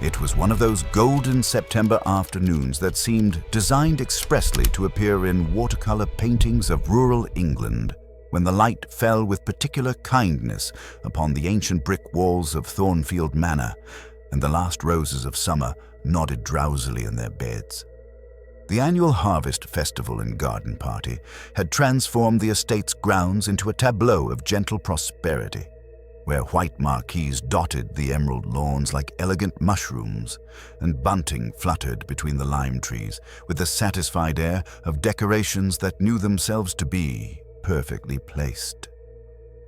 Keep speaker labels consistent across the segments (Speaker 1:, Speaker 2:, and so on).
Speaker 1: It was one of those golden September afternoons that seemed designed expressly to appear in watercolor paintings of rural England, when the light fell with particular kindness upon the ancient brick walls of Thornfield Manor, and the last roses of summer nodded drowsily in their beds. The annual harvest festival and garden party had transformed the estate's grounds into a tableau of gentle prosperity, where white marquees dotted the emerald lawns like elegant mushrooms, and bunting fluttered between the lime trees with the satisfied air of decorations that knew themselves to be perfectly placed.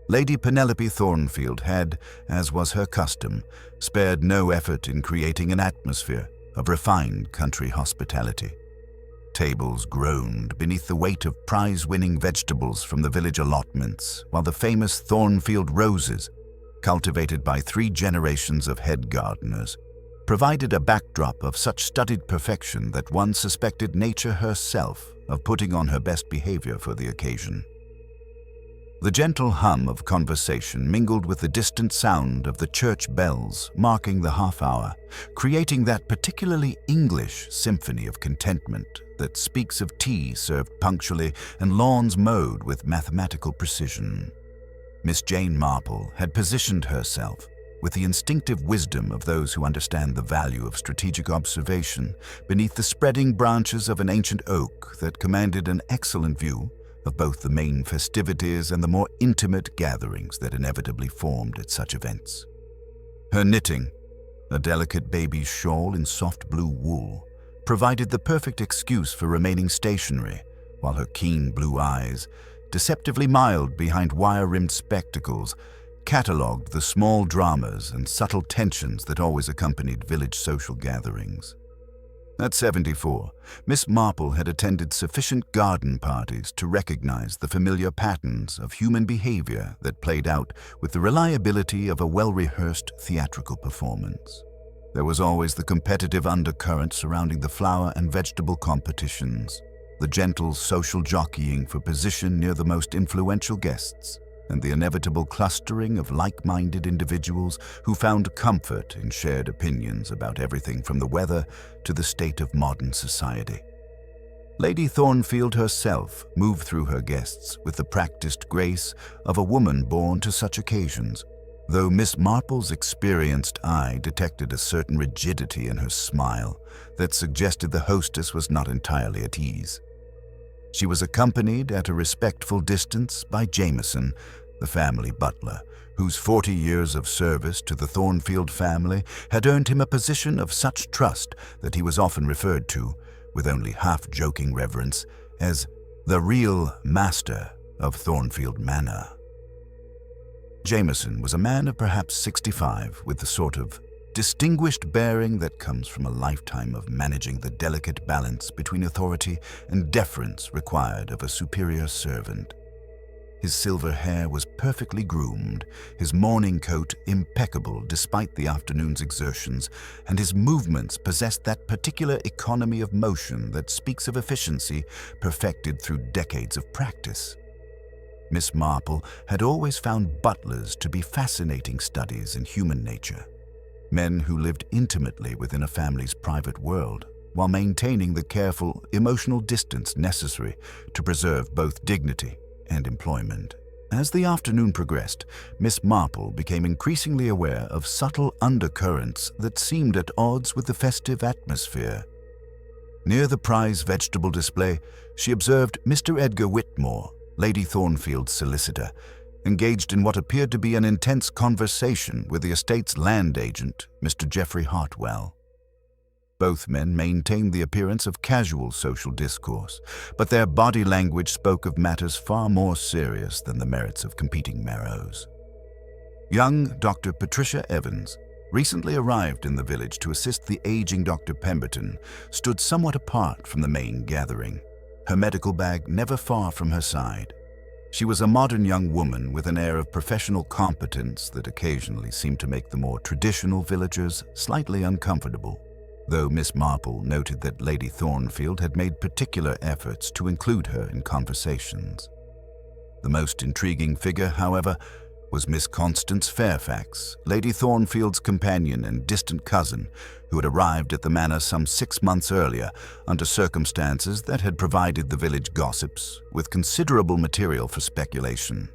Speaker 1: Lady Penelope Thornfield had, as was her custom, spared no effort in creating an atmosphere of refined country hospitality. Tables groaned beneath the weight of prize-winning vegetables from the village allotments, while the famous Thornfield roses, cultivated by 3 generations of head gardeners, provided a backdrop of such studied perfection that one suspected nature herself of putting on her best behavior for the occasion. The gentle hum of conversation mingled with the distant sound of the church bells marking the half-hour, creating that particularly English symphony of contentment that speaks of tea served punctually and lawns mowed with mathematical precision. Miss Jane Marple had positioned herself, with the instinctive wisdom of those who understand the value of strategic observation, beneath the spreading branches of an ancient oak that commanded an excellent view of both the main festivities and the more intimate gatherings that inevitably formed at such events. Her knitting, a delicate baby's shawl in soft blue wool, provided the perfect excuse for remaining stationary, while her keen blue eyes, deceptively mild behind wire-rimmed spectacles, catalogued the small dramas and subtle tensions that always accompanied village social gatherings. At 74, Miss Marple had attended sufficient garden parties to recognize the familiar patterns of human behavior that played out with the reliability of a well-rehearsed theatrical performance. There was always the competitive undercurrent surrounding the flower and vegetable competitions, the gentle social jockeying for position near the most influential guests, and the inevitable clustering of like-minded individuals who found comfort in shared opinions about everything from the weather to the state of modern society. Lady Thornfield herself moved through her guests with the practiced grace of a woman born to such occasions, though Miss Marple's experienced eye detected a certain rigidity in her smile that suggested the hostess was not entirely at ease. She was accompanied at a respectful distance by Jameson, the family butler, whose 40 years of service to the Thornfield family had earned him a position of such trust that he was often referred to, with only half-joking reverence, as the real master of Thornfield Manor. Jameson was a man of perhaps 65, with the sort of distinguished bearing that comes from a lifetime of managing the delicate balance between authority and deference required of a superior servant. His silver hair was perfectly groomed, his morning coat impeccable despite the afternoon's exertions, and his movements possessed that particular economy of motion that speaks of efficiency perfected through decades of practice. Miss Marple had always found butlers to be fascinating studies in human nature, men who lived intimately within a family's private world, while maintaining the careful, emotional distance necessary to preserve both dignity and employment. As the afternoon progressed, Miss Marple became increasingly aware of subtle undercurrents that seemed at odds with the festive atmosphere. Near the prize vegetable display, she observed Mr. Edgar Whitmore, Lady Thornfield's solicitor, engaged in what appeared to be an intense conversation with the estate's land agent, Mr. Geoffrey Hartwell. Both men maintained the appearance of casual social discourse, but their body language spoke of matters far more serious than the merits of competing marrows. Young Dr. Patricia Evans, recently arrived in the village to assist the aging Dr. Pemberton, stood somewhat apart from the main gathering, her medical bag never far from her side. She was a modern young woman with an air of professional competence that occasionally seemed to make the more traditional villagers slightly uncomfortable, though Miss Marple noted that Lady Thornfield had made particular efforts to include her in conversations. The most intriguing figure, however, was Miss Constance Fairfax, Lady Thornfield's companion and distant cousin, who had arrived at the manor some 6 months earlier under circumstances that had provided the village gossips with considerable material for speculation.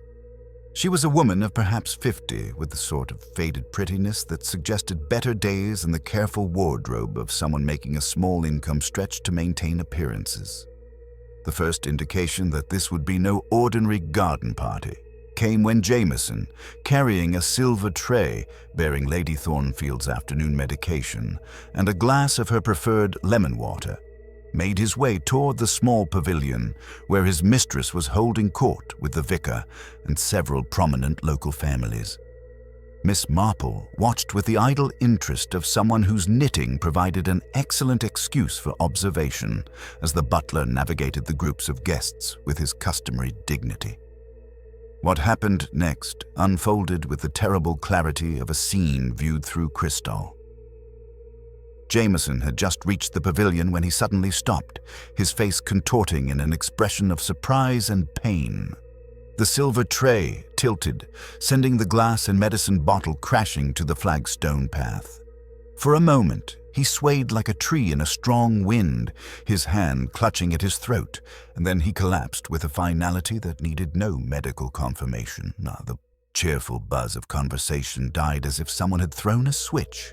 Speaker 1: She was a woman of perhaps 50, with the sort of faded prettiness that suggested better days and the careful wardrobe of someone making a small income stretch to maintain appearances. The first indication that this would be no ordinary garden party came when Jameson, carrying a silver tray bearing Lady Thornfield's afternoon medication and a glass of her preferred lemon water, made his way toward the small pavilion where his mistress was holding court with the vicar and several prominent local families. Miss Marple watched with the idle interest of someone whose knitting provided an excellent excuse for observation as the butler navigated the groups of guests with his customary dignity. What happened next unfolded with the terrible clarity of a scene viewed through crystal. Jameson had just reached the pavilion when he suddenly stopped, his face contorting in an expression of surprise and pain. The silver tray tilted, sending the glass and medicine bottle crashing to the flagstone path. For a moment, he swayed like a tree in a strong wind, his hand clutching at his throat, and then he collapsed with a finality that needed no medical confirmation. The cheerful buzz of conversation died as if someone had thrown a switch.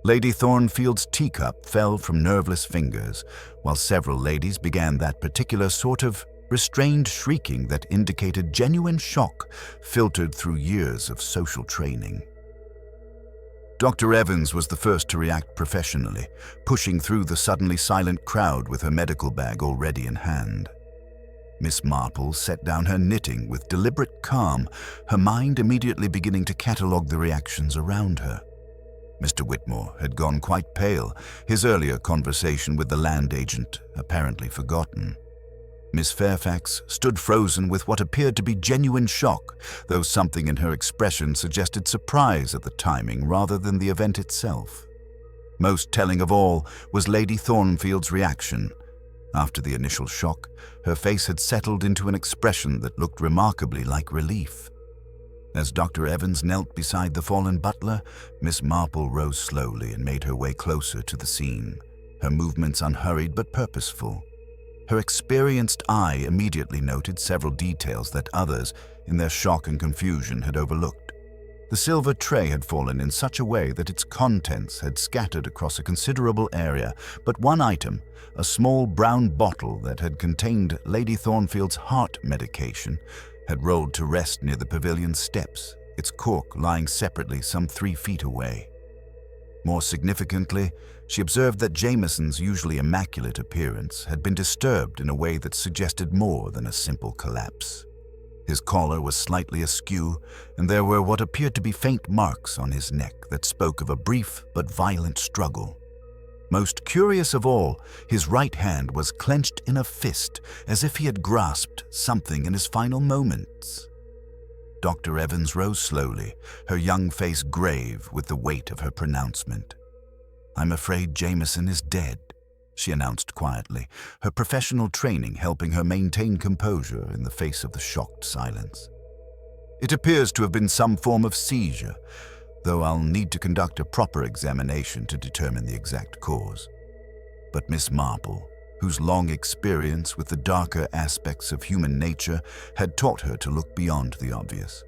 Speaker 1: Lady Thornfield's teacup fell from nerveless fingers, while several ladies began that particular sort of restrained shrieking that indicated genuine shock filtered through years of social training. Dr. Evans was the first to react professionally, pushing through the suddenly silent crowd with her medical bag already in hand. Miss Marple set down her knitting with deliberate calm, her mind immediately beginning to catalogue the reactions around her. Mr. Whitmore had gone quite pale, his earlier conversation with the land agent apparently forgotten. Miss Fairfax stood frozen with what appeared to be genuine shock, though something in her expression suggested surprise at the timing rather than the event itself. Most telling of all was Lady Thornfield's reaction. After the initial shock, her face had settled into an expression that looked remarkably like relief. As Dr. Evans knelt beside the fallen butler, Miss Marple rose slowly and made her way closer to the scene, her movements unhurried but purposeful. Her experienced eye immediately noted several details that others, in their shock and confusion, had overlooked. The silver tray had fallen in such a way that its contents had scattered across a considerable area, but one item, a small brown bottle that had contained Lady Thornfield's heart medication, had rolled to rest near the pavilion steps, its cork lying separately some 3 feet away. More significantly, she observed that Jameson's usually immaculate appearance had been disturbed in a way that suggested more than a simple collapse. His collar was slightly askew, and there were what appeared to be faint marks on his neck that spoke of a brief but violent struggle. Most curious of all, his right hand was clenched in a fist, as if he had grasped something in his final moments. Dr. Evans rose slowly, her young face grave with the weight of her pronouncement. "I'm afraid Jameson is dead," she announced quietly, her professional training helping her maintain composure in the face of the shocked silence. "It appears to have been some form of seizure, though I'll need to conduct a proper examination to determine the exact cause." But Miss Marple, whose long experience with the darker aspects of human nature had taught her to look beyond the obvious,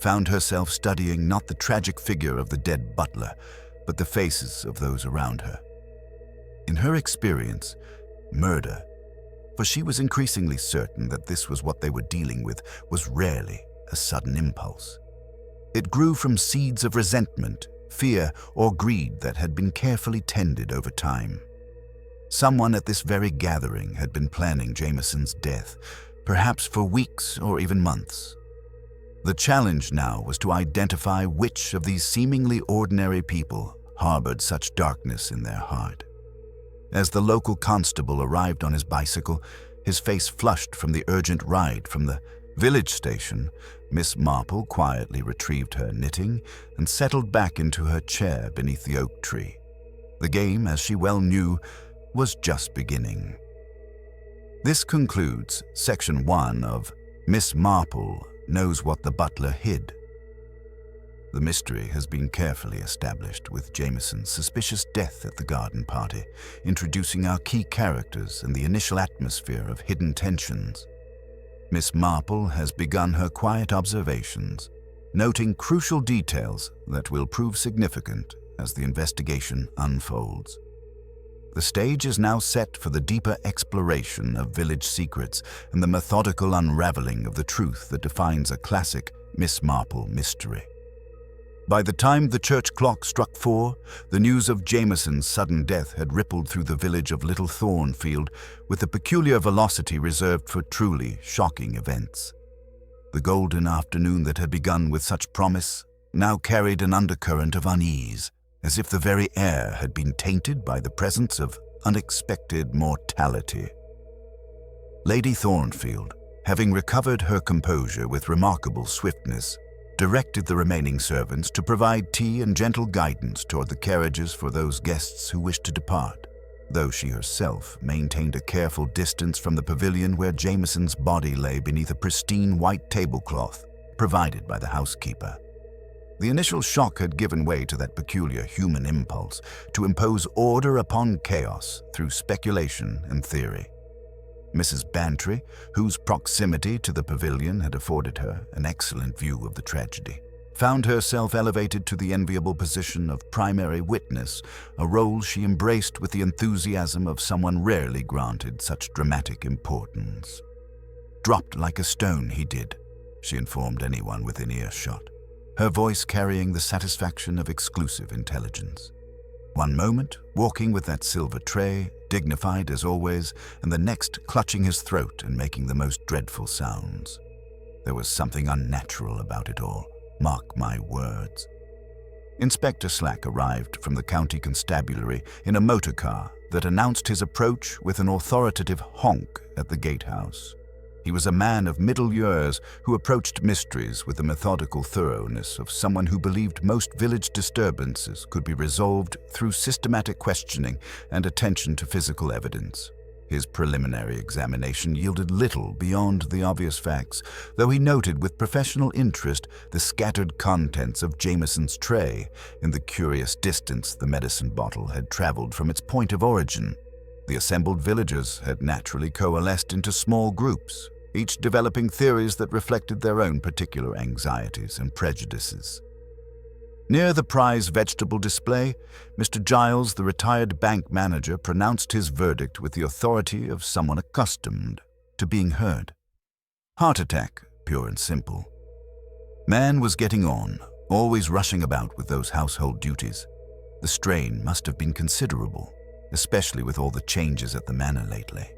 Speaker 1: found herself studying not the tragic figure of the dead butler, but the faces of those around her. In her experience, murder, for she was increasingly certain that this was what they were dealing with, was rarely a sudden impulse. It grew from seeds of resentment, fear, or greed that had been carefully tended over time. Someone at this very gathering had been planning Jameson's death, perhaps for weeks or even months. The challenge now was to identify which of these seemingly ordinary people harbored such darkness in their heart. As the local constable arrived on his bicycle, his face flushed from the urgent ride from the village station, Miss Marple quietly retrieved her knitting and settled back into her chair beneath the oak tree. The game, as she well knew, was just beginning. This concludes Section 1 of Miss Marple Knows What the Butler Hid. The mystery has been carefully established with Jameson's suspicious death at the garden party, introducing our key characters and the initial atmosphere of hidden tensions. Miss Marple has begun her quiet observations, noting crucial details that will prove significant as the investigation unfolds. The stage is now set for the deeper exploration of village secrets and the methodical unraveling of the truth that defines a classic Miss Marple mystery. By the time the church clock struck 4, the news of Jameson's sudden death had rippled through the village of Little Thornfield with a peculiar velocity reserved for truly shocking events. The golden afternoon that had begun with such promise now carried an undercurrent of unease, as if the very air had been tainted by the presence of unexpected mortality. Lady Thornfield, having recovered her composure with remarkable swiftness, directed the remaining servants to provide tea and gentle guidance toward the carriages for those guests who wished to depart, though she herself maintained a careful distance from the pavilion where Jameson's body lay beneath a pristine white tablecloth provided by the housekeeper. The initial shock had given way to that peculiar human impulse to impose order upon chaos through speculation and theory. Mrs. Bantry, whose proximity to the pavilion had afforded her an excellent view of the tragedy, found herself elevated to the enviable position of primary witness, a role she embraced with the enthusiasm of someone rarely granted such dramatic importance. "Dropped like a stone, he did," she informed anyone within earshot, her voice carrying the satisfaction of exclusive intelligence. One moment, walking with that silver tray, dignified as always, and the next clutching his throat and making the most dreadful sounds. There was something unnatural about it all, mark my words. Inspector Slack arrived from the county constabulary in a motor car that announced his approach with an authoritative honk at the gatehouse. He was a man of middle years who approached mysteries with the methodical thoroughness of someone who believed most village disturbances could be resolved through systematic questioning and attention to physical evidence. His preliminary examination yielded little beyond the obvious facts, though he noted with professional interest the scattered contents of Jameson's tray and the curious distance the medicine bottle had traveled from its point of origin. The assembled villagers had naturally coalesced into small groups, each developing theories that reflected their own particular anxieties and prejudices. Near the prize vegetable display, Mr. Giles, the retired bank manager, pronounced his verdict with the authority of someone accustomed to being heard. Heart attack, pure and simple. Man was getting on, always rushing about with those household duties. The strain must have been considerable, especially with all the changes at the manor lately.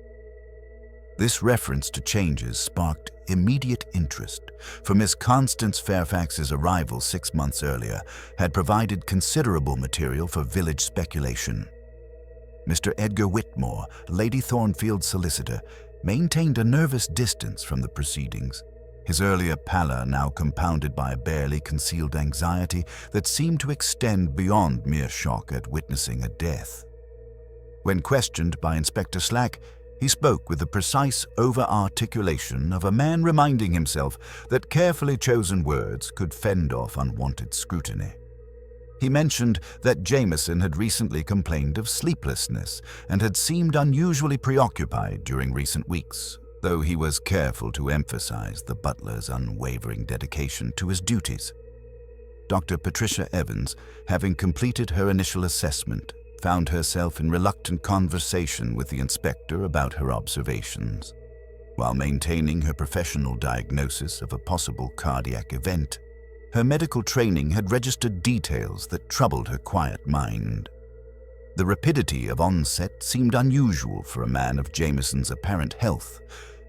Speaker 1: This reference to changes sparked immediate interest, for Miss Constance Fairfax's arrival 6 months earlier had provided considerable material for village speculation. Mr. Edgar Whitmore, Lady Thornfield's solicitor, maintained a nervous distance from the proceedings, his earlier pallor now compounded by a barely concealed anxiety that seemed to extend beyond mere shock at witnessing a death. When questioned by Inspector Slack, he spoke with the precise over-articulation of a man reminding himself that carefully chosen words could fend off unwanted scrutiny. He mentioned that Jameson had recently complained of sleeplessness and had seemed unusually preoccupied during recent weeks, though he was careful to emphasize the butler's unwavering dedication to his duties. Dr. Patricia Evans, having completed her initial assessment, found herself in reluctant conversation with the inspector about her observations. While maintaining her professional diagnosis of a possible cardiac event, her medical training had registered details that troubled her quiet mind. The rapidity of onset seemed unusual for a man of Jameson's apparent health,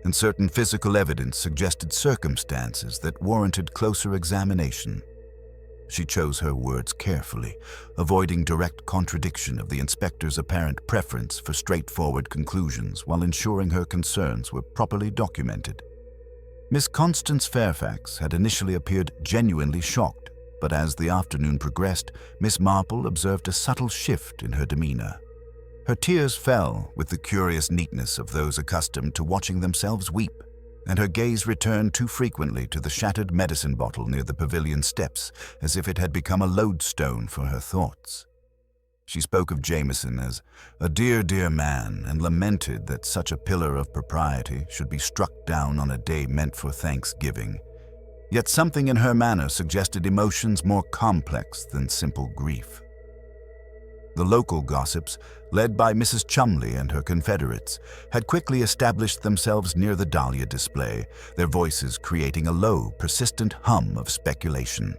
Speaker 1: and certain physical evidence suggested circumstances that warranted closer examination. She chose her words carefully, avoiding direct contradiction of the inspector's apparent preference for straightforward conclusions while ensuring her concerns were properly documented. Miss Constance Fairfax had initially appeared genuinely shocked, but as the afternoon progressed, Miss Marple observed a subtle shift in her demeanor. Her tears fell with the curious neatness of those accustomed to watching themselves weep. and her gaze returned too frequently to the shattered medicine bottle near the pavilion steps, as if it had become a lodestone for her thoughts. She spoke of Jameson as a dear, dear man, and lamented that such a pillar of propriety should be struck down on a day meant for Thanksgiving. Yet something in her manner suggested emotions more complex than simple grief. The local gossips, led by Mrs. Chumley and her confederates, had quickly established themselves near the dahlia display, their voices creating a low, persistent hum of speculation.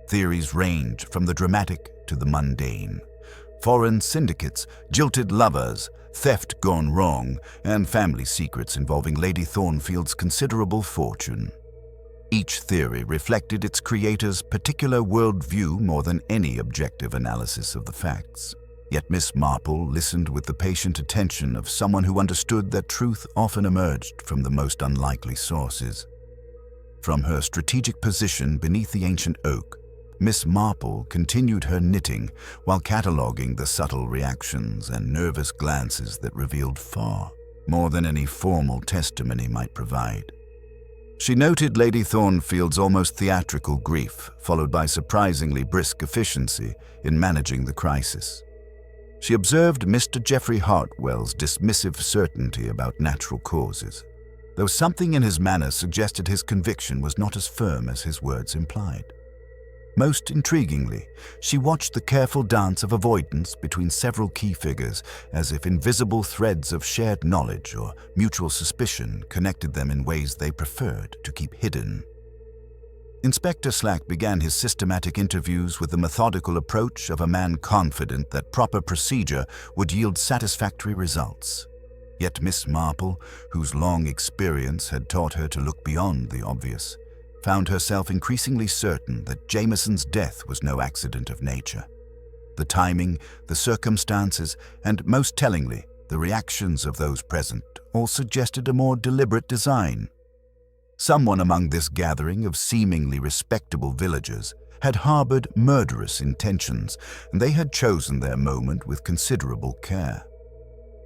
Speaker 1: Theories ranged from the dramatic to the mundane. Foreign syndicates, jilted lovers, theft gone wrong, and family secrets involving Lady Thornfield's considerable fortune. Each theory reflected its creator's particular worldview more than any objective analysis of the facts. Yet Miss Marple listened with the patient attention of someone who understood that truth often emerged from the most unlikely sources. From her strategic position beneath the ancient oak, Miss Marple continued her knitting while cataloguing the subtle reactions and nervous glances that revealed far more than any formal testimony might provide. She noted Lady Thornfield's almost theatrical grief, followed by surprisingly brisk efficiency in managing the crisis. She observed Mr. Geoffrey Hartwell's dismissive certainty about natural causes, though something in his manner suggested his conviction was not as firm as his words implied. Most intriguingly, she watched the careful dance of avoidance between several key figures, as if invisible threads of shared knowledge or mutual suspicion connected them in ways they preferred to keep hidden. Inspector Slack began his systematic interviews with the methodical approach of a man confident that proper procedure would yield satisfactory results. Yet Miss Marple, whose long experience had taught her to look beyond the obvious, found herself increasingly certain that Jameson's death was no accident of nature. The timing, the circumstances, and most tellingly, the reactions of those present all suggested a more deliberate design. Someone among this gathering of seemingly respectable villagers had harbored murderous intentions, and they had chosen their moment with considerable care.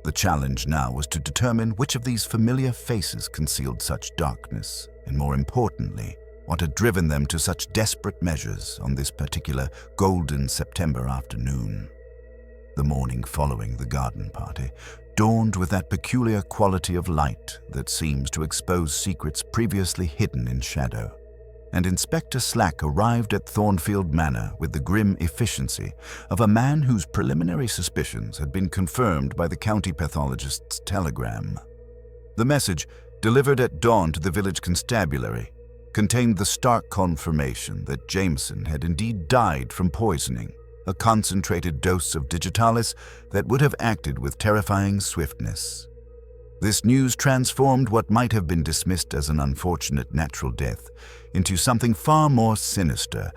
Speaker 1: The challenge now was to determine which of these familiar faces concealed such darkness, and more importantly, what had driven them to such desperate measures on this particular golden September afternoon. The morning following the garden party dawned with that peculiar quality of light that seems to expose secrets previously hidden in shadow, and Inspector Slack arrived at Thornfield Manor with the grim efficiency of a man whose preliminary suspicions had been confirmed by the county pathologist's telegram. The message, delivered at dawn to the village constabulary, contained the stark confirmation that Jameson had indeed died from poisoning, a concentrated dose of digitalis that would have acted with terrifying swiftness. This news transformed what might have been dismissed as an unfortunate natural death into something far more sinister,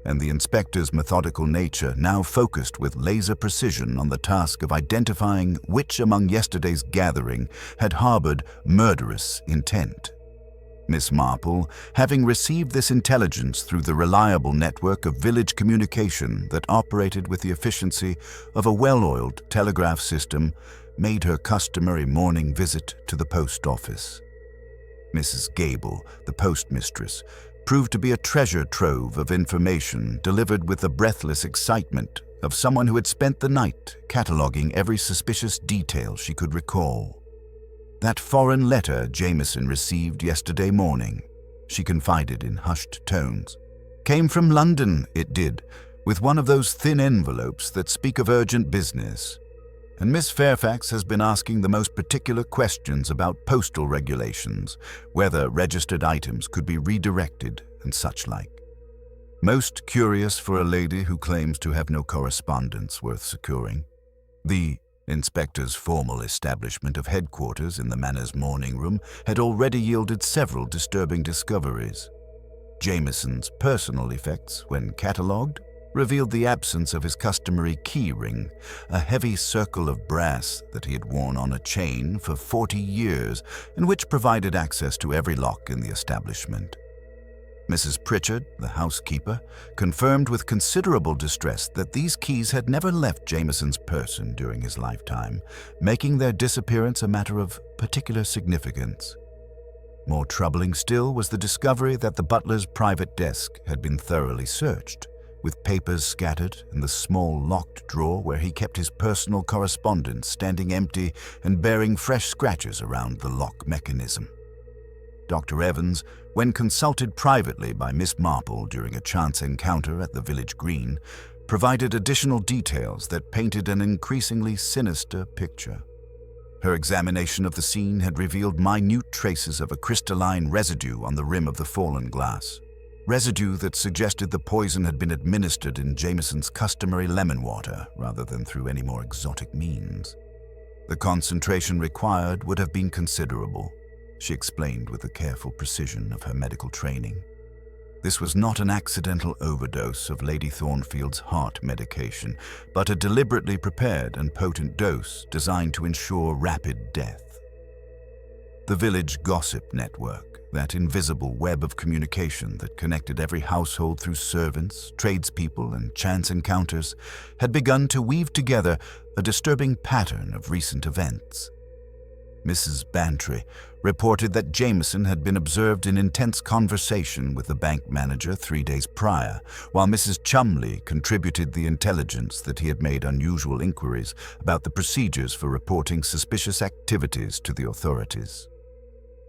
Speaker 1: and the inspector's methodical nature now focused with laser precision on the task of identifying which among yesterday's gathering had harbored murderous intent. Miss Marple, having received this intelligence through the reliable network of village communication that operated with the efficiency of a well-oiled telegraph system, made her customary morning visit to the post office. Mrs. Gable, the postmistress, proved to be a treasure trove of information delivered with the breathless excitement of someone who had spent the night cataloging every suspicious detail she could recall. "That foreign letter Jameson received yesterday morning," she confided in hushed tones, "came from London, it did, with one of those thin envelopes that speak of urgent business. And Miss Fairfax has been asking the most particular questions about postal regulations, whether registered items could be redirected and such like. Most curious for a lady who claims to have no correspondence worth securing. The inspector's formal establishment of headquarters in the manor's morning room had already yielded several disturbing discoveries. Jameson's personal effects, when catalogued, revealed the absence of his customary key ring, a heavy circle of brass that he had worn on a chain for 40 years and which provided access to every lock in the establishment. Mrs. Pritchard, the housekeeper, confirmed with considerable distress that these keys had never left Jameson's person during his lifetime, making their disappearance a matter of particular significance. More troubling still was the discovery that the butler's private desk had been thoroughly searched, with papers scattered and the small locked drawer where he kept his personal correspondence standing empty and bearing fresh scratches around the lock mechanism. Dr. Evans, when consulted privately by Miss Marple during a chance encounter at the village green, provided additional details that painted an increasingly sinister picture. Her examination of the scene had revealed minute traces of a crystalline residue on the rim of the fallen glass, residue that suggested the poison had been administered in Jameson's customary lemon water rather than through any more exotic means. The concentration required would have been considerable, she explained with the careful precision of her medical training. This was not an accidental overdose of Lady Thornfield's heart medication, but a deliberately prepared and potent dose designed to ensure rapid death. The village gossip network, that invisible web of communication that connected every household through servants, tradespeople, and chance encounters, had begun to weave together a disturbing pattern of recent events. Mrs. Bantry reported that Jameson had been observed in intense conversation with the bank manager 3 days prior, while Mrs. Chumley contributed the intelligence that he had made unusual inquiries about the procedures for reporting suspicious activities to the authorities.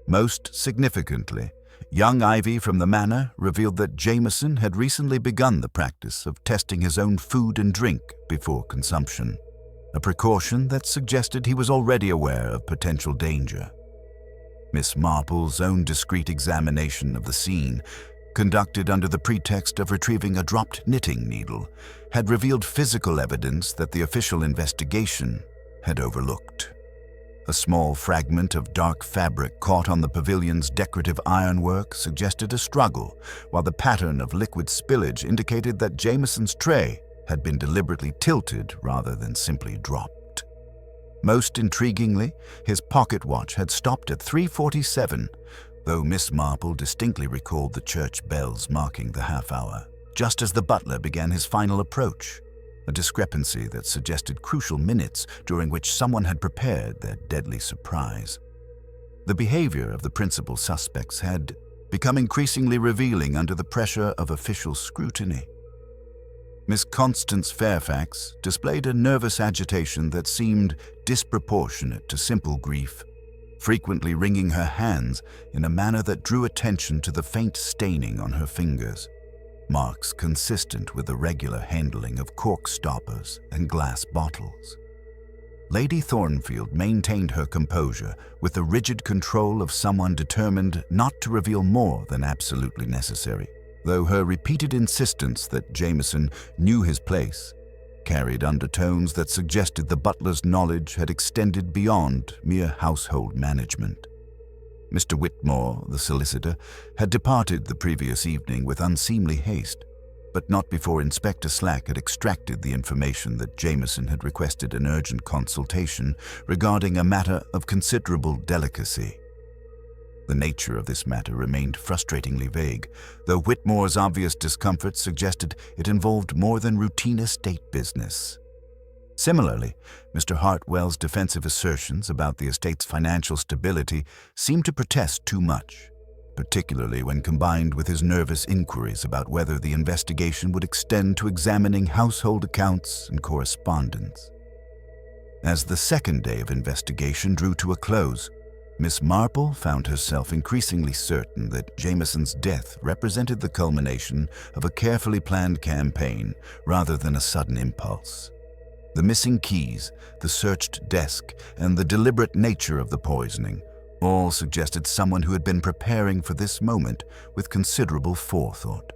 Speaker 1: Most significantly, young Ivy from the manor revealed that Jameson had recently begun the practice of testing his own food and drink before consumption, a precaution that suggested he was already aware of potential danger. Miss Marple's own discreet examination of the scene, conducted under the pretext of retrieving a dropped knitting needle, had revealed physical evidence that the official investigation had overlooked. A small fragment of dark fabric caught on the pavilion's decorative ironwork suggested a struggle, while the pattern of liquid spillage indicated that Jameson's tray had been deliberately tilted rather than simply dropped. Most intriguingly, his pocket watch had stopped at 3:47, though Miss Marple distinctly recalled the church bells marking the half-hour, just as the butler began his final approach, a discrepancy that suggested crucial minutes during which someone had prepared their deadly surprise. The behavior of the principal suspects had become increasingly revealing under the pressure of official scrutiny. Miss Constance Fairfax displayed a nervous agitation that seemed disproportionate to simple grief, frequently wringing her hands in a manner that drew attention to the faint staining on her fingers, marks consistent with the regular handling of cork stoppers and glass bottles. Lady Thornfield maintained her composure with the rigid control of someone determined not to reveal more than absolutely necessary, though her repeated insistence that Jameson knew his place carried undertones that suggested the butler's knowledge had extended beyond mere household management. Mr. Whitmore, the solicitor, had departed the previous evening with unseemly haste, but not before Inspector Slack had extracted the information that Jameson had requested an urgent consultation regarding a matter of considerable delicacy. The nature of this matter remained frustratingly vague, though Whitmore's obvious discomfort suggested it involved more than routine estate business. Similarly, Mr. Hartwell's defensive assertions about the estate's financial stability seemed to protest too much, particularly when combined with his nervous inquiries about whether the investigation would extend to examining household accounts and correspondence. As the second day of investigation drew to a close, Miss Marple found herself increasingly certain that Jameson's death represented the culmination of a carefully planned campaign rather than a sudden impulse. The missing keys, the searched desk, and the deliberate nature of the poisoning all suggested someone who had been preparing for this moment with considerable forethought.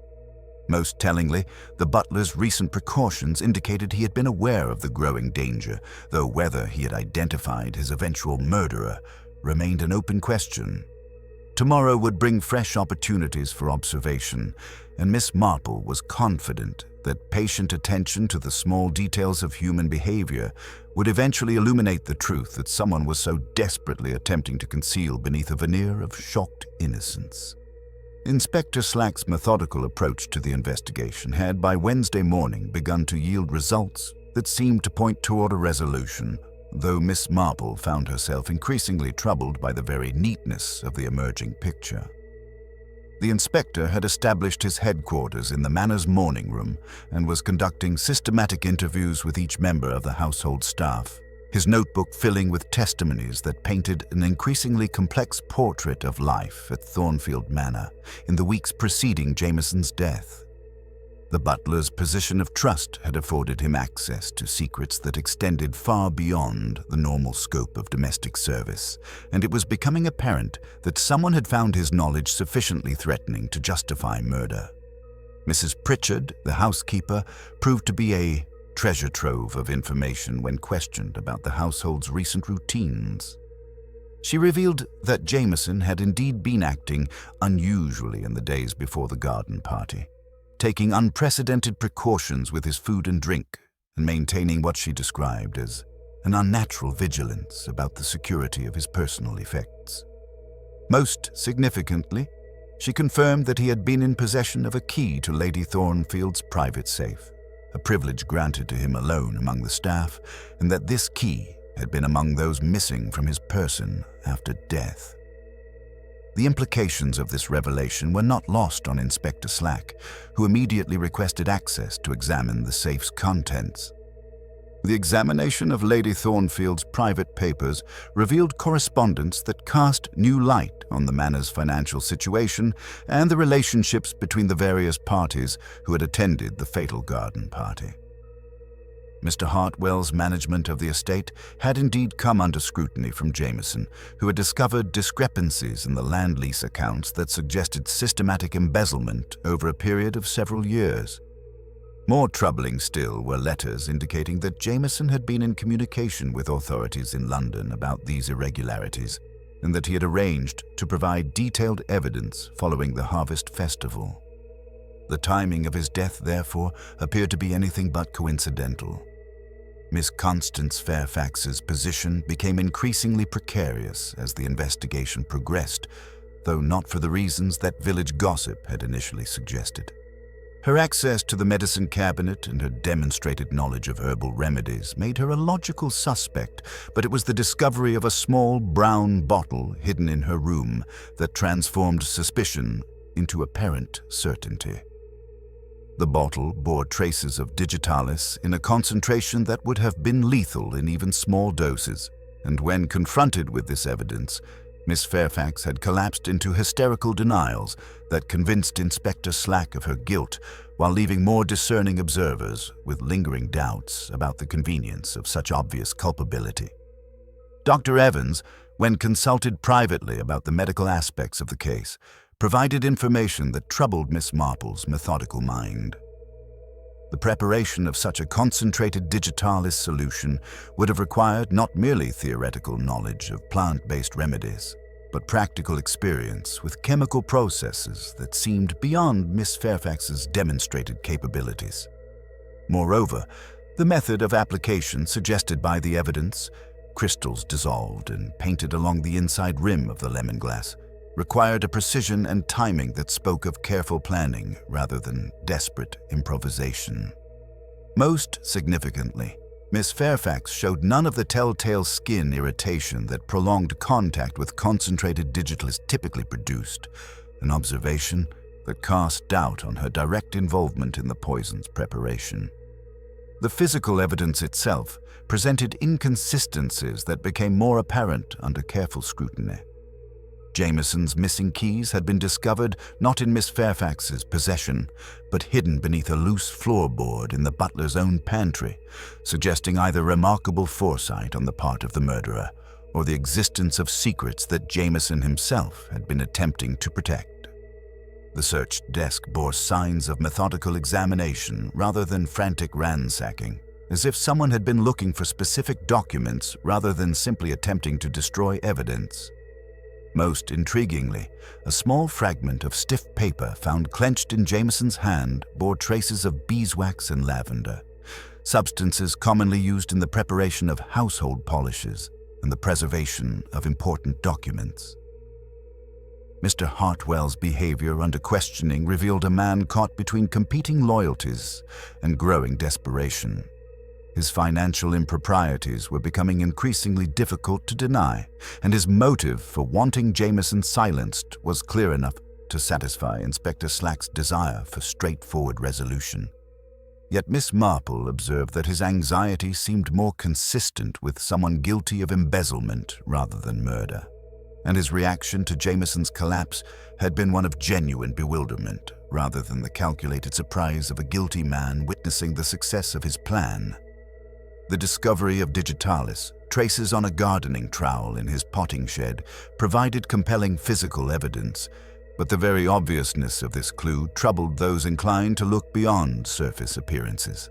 Speaker 1: Most tellingly, the butler's recent precautions indicated he had been aware of the growing danger, though whether he had identified his eventual murderer remained an open question. Tomorrow would bring fresh opportunities for observation, and Miss Marple was confident that patient attention to the small details of human behavior would eventually illuminate the truth that someone was so desperately attempting to conceal beneath a veneer of shocked innocence. Inspector Slack's methodical approach to the investigation had by Wednesday morning begun to yield results that seemed to point toward a resolution, though Miss Marple found herself increasingly troubled by the very neatness of the emerging picture. The inspector had established his headquarters in the Manor's morning room and was conducting systematic interviews with each member of the household staff, his notebook filling with testimonies that painted an increasingly complex portrait of life at Thornfield Manor in the weeks preceding Jameson's death. The butler's position of trust had afforded him access to secrets that extended far beyond the normal scope of domestic service, and it was becoming apparent that someone had found his knowledge sufficiently threatening to justify murder. Mrs. Pritchard, the housekeeper, proved to be a treasure trove of information when questioned about the household's recent routines. She revealed that Jameson had indeed been acting unusually in the days before the garden party, taking unprecedented precautions with his food and drink, and maintaining what she described as an unnatural vigilance about the security of his personal effects. Most significantly, she confirmed that he had been in possession of a key to Lady Thornfield's private safe, a privilege granted to him alone among the staff, and that this key had been among those missing from his person after death. The implications of this revelation were not lost on Inspector Slack, who immediately requested access to examine the safe's contents. The examination of Lady Thornfield's private papers revealed correspondence that cast new light on the Manor's financial situation and the relationships between the various parties who had attended the fatal garden party. Mr. Hartwell's management of the estate had indeed come under scrutiny from Jameson, who had discovered discrepancies in the land lease accounts that suggested systematic embezzlement over a period of several years. More troubling still were letters indicating that Jameson had been in communication with authorities in London about these irregularities, and that he had arranged to provide detailed evidence following the Harvest Festival. The timing of his death, therefore, appeared to be anything but coincidental. Miss Constance Fairfax's position became increasingly precarious as the investigation progressed, though not for the reasons that village gossip had initially suggested. Her access to the medicine cabinet and her demonstrated knowledge of herbal remedies made her a logical suspect, but it was the discovery of a small brown bottle hidden in her room that transformed suspicion into apparent certainty. The bottle bore traces of digitalis in a concentration that would have been lethal in even small doses, and when confronted with this evidence, Miss Fairfax had collapsed into hysterical denials that convinced Inspector Slack of her guilt, while leaving more discerning observers with lingering doubts about the convenience of such obvious culpability. Dr. Evans, when consulted privately about the medical aspects of the case, provided information that troubled Miss Marple's methodical mind. The preparation of such a concentrated digitalis solution would have required not merely theoretical knowledge of plant-based remedies, but practical experience with chemical processes that seemed beyond Miss Fairfax's demonstrated capabilities. Moreover, the method of application suggested by the evidence, crystals dissolved and painted along the inside rim of the lemon-glass, required a precision and timing that spoke of careful planning rather than desperate improvisation. Most significantly, Miss Fairfax showed none of the telltale skin irritation that prolonged contact with concentrated digitalis typically produced, an observation that cast doubt on her direct involvement in the poison's preparation. The physical evidence itself presented inconsistencies that became more apparent under careful scrutiny. Jameson's missing keys had been discovered not in Miss Fairfax's possession, but hidden beneath a loose floorboard in the butler's own pantry, suggesting either remarkable foresight on the part of the murderer or the existence of secrets that Jameson himself had been attempting to protect. The searched desk bore signs of methodical examination rather than frantic ransacking, as if someone had been looking for specific documents rather than simply attempting to destroy evidence. Most intriguingly, a small fragment of stiff paper found clenched in Jameson's hand bore traces of beeswax and lavender, substances commonly used in the preparation of household polishes and the preservation of important documents. Mr. Hartwell's behavior under questioning revealed a man caught between competing loyalties and growing desperation. His financial improprieties were becoming increasingly difficult to deny, and his motive for wanting Jameson silenced was clear enough to satisfy Inspector Slack's desire for straightforward resolution. Yet Miss Marple observed that his anxiety seemed more consistent with someone guilty of embezzlement rather than murder, and his reaction to Jameson's collapse had been one of genuine bewilderment rather than the calculated surprise of a guilty man witnessing the success of his plan. The discovery of digitalis, traces on a gardening trowel in his potting shed, provided compelling physical evidence, but the very obviousness of this clue troubled those inclined to look beyond surface appearances.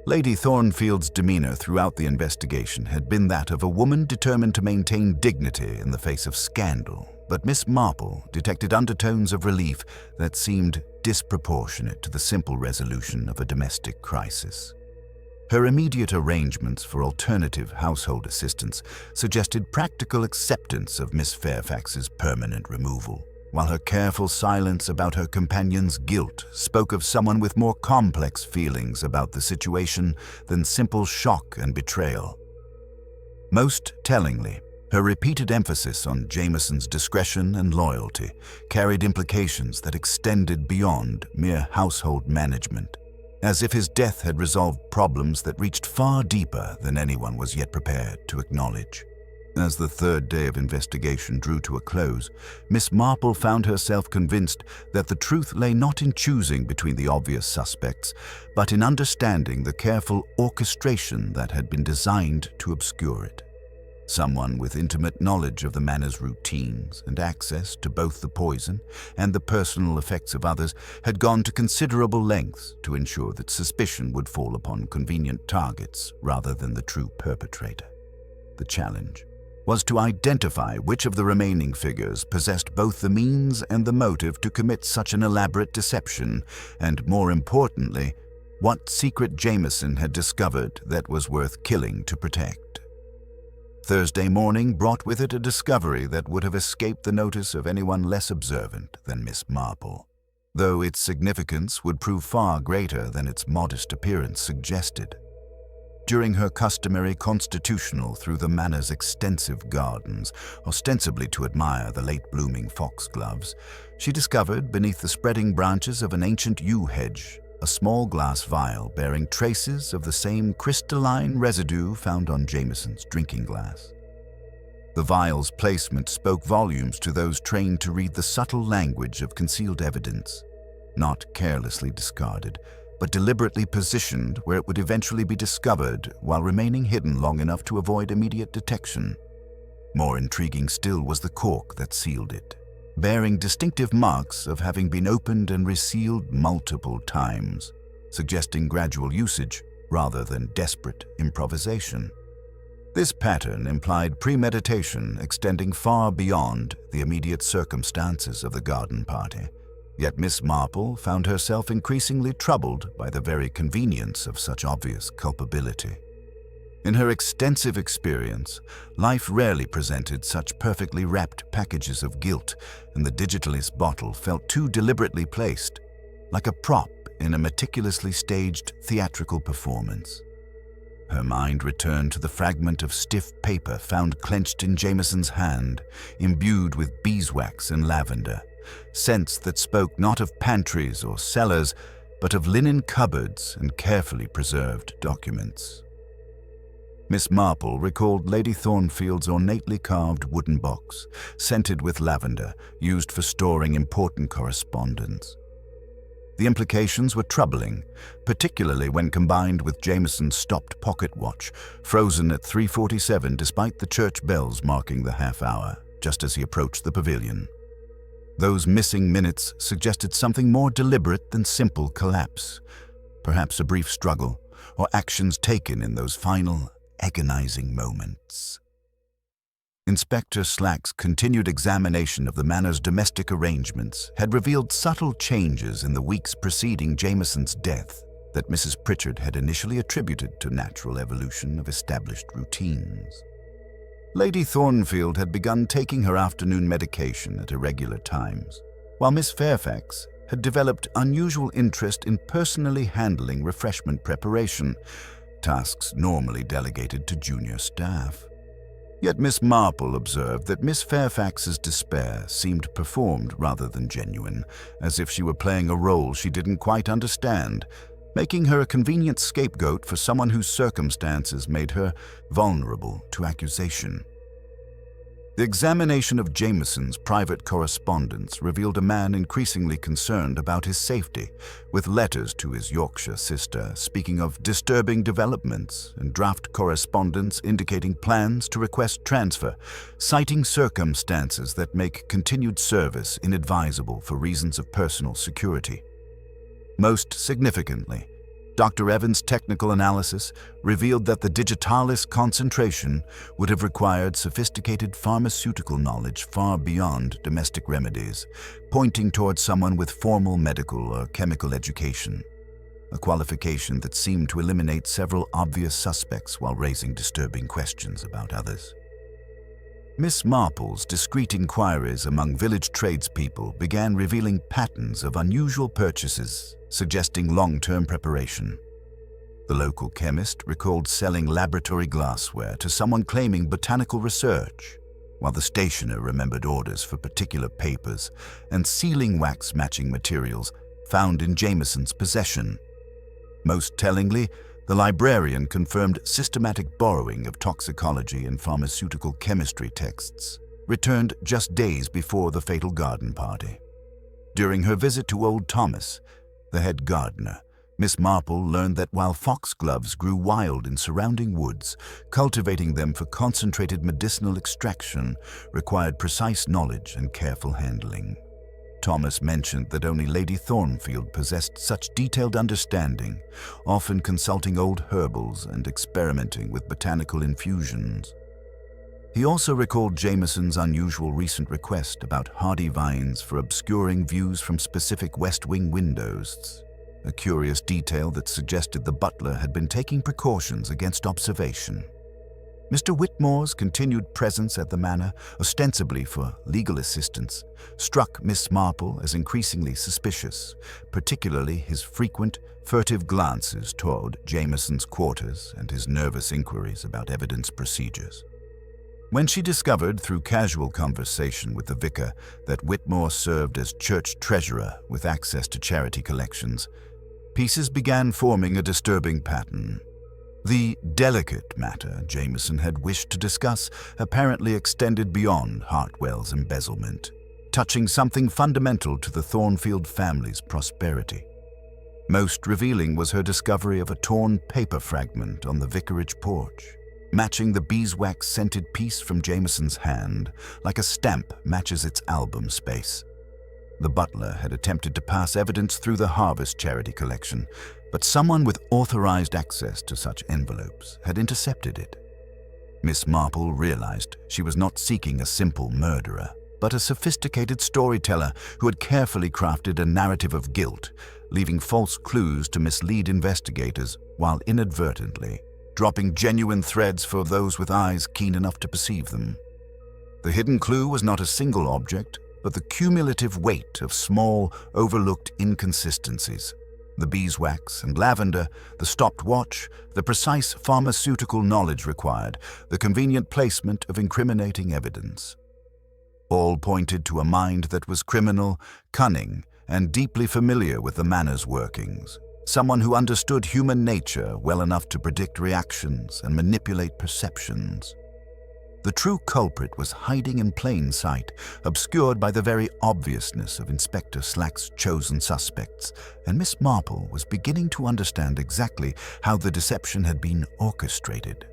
Speaker 1: Lady Thornfield's demeanor throughout the investigation had been that of a woman determined to maintain dignity in the face of scandal, but Miss Marple detected undertones of relief that seemed disproportionate to the simple resolution of a domestic crisis. Her immediate arrangements for alternative household assistance suggested practical acceptance of Miss Fairfax's permanent removal, while her careful silence about her companion's guilt spoke of someone with more complex feelings about the situation than simple shock and betrayal. Most tellingly, her repeated emphasis on Jameson's discretion and loyalty carried implications that extended beyond mere household management, as if his death had resolved problems that reached far deeper than anyone was yet prepared to acknowledge. As the third day of investigation drew to a close, Miss Marple found herself convinced that the truth lay not in choosing between the obvious suspects, but in understanding the careful orchestration that had been designed to obscure it. Someone with intimate knowledge of the manor's routines and access to both the poison and the personal effects of others had gone to considerable lengths to ensure that suspicion would fall upon convenient targets rather than the true perpetrator. The challenge was to identify which of the remaining figures possessed both the means and the motive to commit such an elaborate deception, and more importantly, what secret Jameson had discovered that was worth killing to protect. Thursday morning brought with it a discovery that would have escaped the notice of anyone less observant than Miss Marple, though its significance would prove far greater than its modest appearance suggested. During her customary constitutional through the manor's extensive gardens, ostensibly to admire the late-blooming foxgloves, she discovered beneath the spreading branches of an ancient yew hedge a small glass vial bearing traces of the same crystalline residue found on Jameson's drinking glass. The vial's placement spoke volumes to those trained to read the subtle language of concealed evidence, not carelessly discarded, but deliberately positioned where it would eventually be discovered while remaining hidden long enough to avoid immediate detection. More intriguing still was the cork that sealed it, bearing distinctive marks of having been opened and resealed multiple times, suggesting gradual usage rather than desperate improvisation. This pattern implied premeditation extending far beyond the immediate circumstances of the garden party, yet Miss Marple found herself increasingly troubled by the very convenience of such obvious culpability. In her extensive experience, life rarely presented such perfectly wrapped packages of guilt, and the digitalis bottle felt too deliberately placed, like a prop in a meticulously staged theatrical performance. Her mind returned to the fragment of stiff paper found clenched in Jameson's hand, imbued with beeswax and lavender, scents that spoke not of pantries or cellars, but of linen cupboards and carefully preserved documents. Miss Marple recalled Lady Thornfield's ornately carved wooden box, scented with lavender, used for storing important correspondence. The implications were troubling, particularly when combined with Jameson's stopped pocket watch, frozen at 3:47 despite the church bells marking the half-hour, just as he approached the pavilion. Those missing minutes suggested something more deliberate than simple collapse, perhaps a brief struggle, or actions taken in those final, agonizing moments. Inspector Slack's continued examination of the manor's domestic arrangements had revealed subtle changes in the weeks preceding Jameson's death that Mrs. Pritchard had initially attributed to natural evolution of established routines. Lady Thornfield had begun taking her afternoon medication at irregular times, while Miss Fairfax had developed unusual interest in personally handling refreshment preparation, tasks normally delegated to junior staff. Yet Miss Marple observed that Miss Fairfax's despair seemed performed rather than genuine, as if she were playing a role she didn't quite understand, making her a convenient scapegoat for someone whose circumstances made her vulnerable to accusation. The examination of Jameson's private correspondence revealed a man increasingly concerned about his safety, with letters to his Yorkshire sister speaking of disturbing developments and draft correspondence indicating plans to request transfer, citing circumstances that make continued service inadvisable for reasons of personal security. Most significantly, Dr. Evans' technical analysis revealed that the digitalis concentration would have required sophisticated pharmaceutical knowledge far beyond domestic remedies, pointing towards someone with formal medical or chemical education, a qualification that seemed to eliminate several obvious suspects while raising disturbing questions about others. Miss Marple's discreet inquiries among village tradespeople began revealing patterns of unusual purchases, suggesting long-term preparation. The local chemist recalled selling laboratory glassware to someone claiming botanical research, while the stationer remembered orders for particular papers and sealing wax matching materials found in Jameson's possession. Most tellingly, the librarian confirmed systematic borrowing of toxicology and pharmaceutical chemistry texts, returned just days before the fatal garden party. During her visit to Old Thomas, the head gardener, Miss Marple learned that while foxgloves grew wild in surrounding woods, cultivating them for concentrated medicinal extraction required precise knowledge and careful handling. Thomas mentioned that only Lady Thornfield possessed such detailed understanding, often consulting old herbals and experimenting with botanical infusions. He also recalled Jameson's unusual recent request about hardy vines for obscuring views from specific west wing windows, a curious detail that suggested the butler had been taking precautions against observation. Mr. Whitmore's continued presence at the manor, ostensibly for legal assistance, struck Miss Marple as increasingly suspicious, particularly his frequent, furtive glances toward Jameson's quarters and his nervous inquiries about evidence procedures. When she discovered through casual conversation with the vicar that Whitmore served as church treasurer with access to charity collections, pieces began forming a disturbing pattern. The delicate matter Jameson had wished to discuss apparently extended beyond Hartwell's embezzlement, touching something fundamental to the Thornfield family's prosperity. Most revealing was her discovery of a torn paper fragment on the vicarage porch, matching the beeswax-scented piece from Jameson's hand like a stamp matches its album space. The butler had attempted to pass evidence through the Harvest charity collection, but someone with authorized access to such envelopes had intercepted it. Miss Marple realized she was not seeking a simple murderer, but a sophisticated storyteller who had carefully crafted a narrative of guilt, leaving false clues to mislead investigators while inadvertently dropping genuine threads for those with eyes keen enough to perceive them. The hidden clue was not a single object, but the cumulative weight of small, overlooked inconsistencies. The beeswax and lavender, the stopped watch, the precise pharmaceutical knowledge required, the convenient placement of incriminating evidence. All pointed to a mind that was criminal, cunning, and deeply familiar with the manor's workings. Someone who understood human nature well enough to predict reactions and manipulate perceptions. The true culprit was hiding in plain sight, obscured by the very obviousness of Inspector Slack's chosen suspects, and Miss Marple was beginning to understand exactly how the deception had been orchestrated.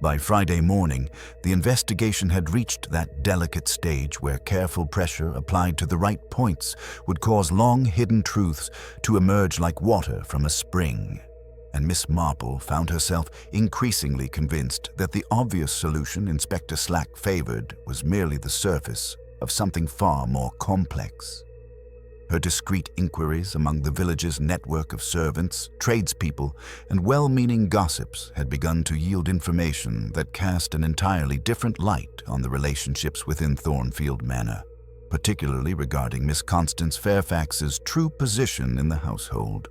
Speaker 1: By Friday morning, the investigation had reached that delicate stage where careful pressure applied to the right points would cause long-hidden truths to emerge like water from a spring. And Miss Marple found herself increasingly convinced that the obvious solution Inspector Slack favored was merely the surface of something far more complex. Her discreet inquiries among the village's network of servants, tradespeople, and well-meaning gossips had begun to yield information that cast an entirely different light on the relationships within Thornfield Manor, particularly regarding Miss Constance Fairfax's true position in the household.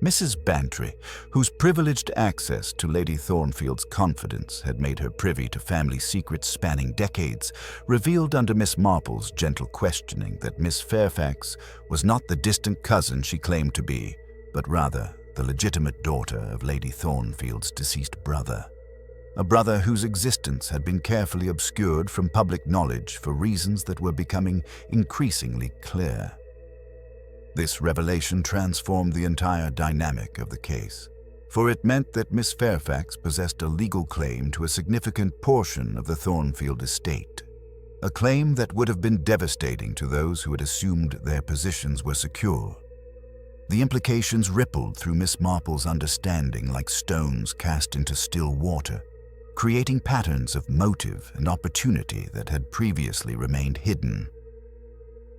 Speaker 1: Mrs. Bantry, whose privileged access to Lady Thornfield's confidence had made her privy to family secrets spanning decades, revealed under Miss Marple's gentle questioning that Miss Fairfax was not the distant cousin she claimed to be, but rather the legitimate daughter of Lady Thornfield's deceased brother. A brother whose existence had been carefully obscured from public knowledge for reasons that were becoming increasingly clear. This revelation transformed the entire dynamic of the case, for it meant that Miss Fairfax possessed a legal claim to a significant portion of the Thornfield estate, a claim that would have been devastating to those who had assumed their positions were secure. The implications rippled through Miss Marple's understanding like stones cast into still water, creating patterns of motive and opportunity that had previously remained hidden.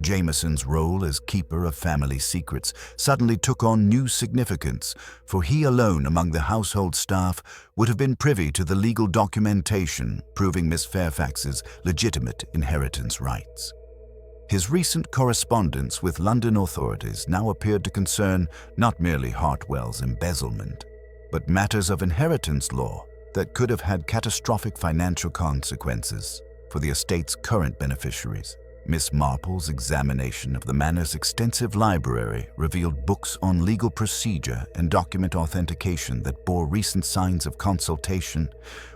Speaker 1: Jameson's role as keeper of family secrets suddenly took on new significance, for he alone among the household staff would have been privy to the legal documentation proving Miss Fairfax's legitimate inheritance rights. His recent correspondence with London authorities now appeared to concern not merely Hartwell's embezzlement, but matters of inheritance law that could have had catastrophic financial consequences for the estate's current beneficiaries. Miss Marple's examination of the manor's extensive library revealed books on legal procedure and document authentication that bore recent signs of consultation,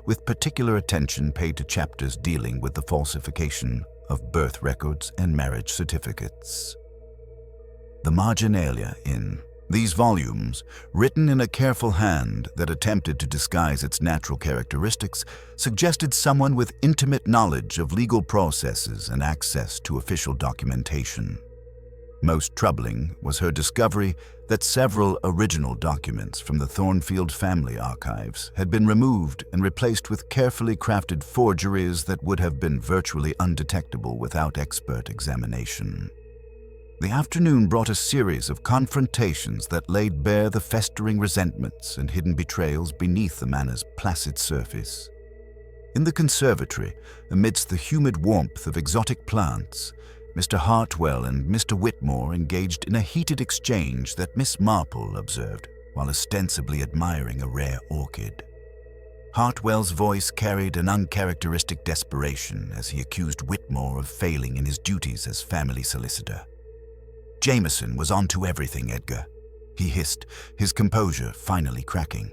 Speaker 1: with particular attention paid to chapters dealing with the falsification of birth records and marriage certificates. The marginalia in these volumes, written in a careful hand that attempted to disguise its natural characteristics, suggested someone with intimate knowledge of legal processes and access to official documentation. Most troubling was her discovery that several original documents from the Thornfield family archives had been removed and replaced with carefully crafted forgeries that would have been virtually undetectable without expert examination. The afternoon brought a series of confrontations that laid bare the festering resentments and hidden betrayals beneath the manor's placid surface. In the conservatory, amidst the humid warmth of exotic plants, Mr. Hartwell and Mr. Whitmore engaged in a heated exchange that Miss Marple observed while ostensibly admiring a rare orchid. Hartwell's voice carried an uncharacteristic desperation as he accused Whitmore of failing in his duties as family solicitor. "Jameson was onto everything, Edgar," he hissed, his composure finally cracking.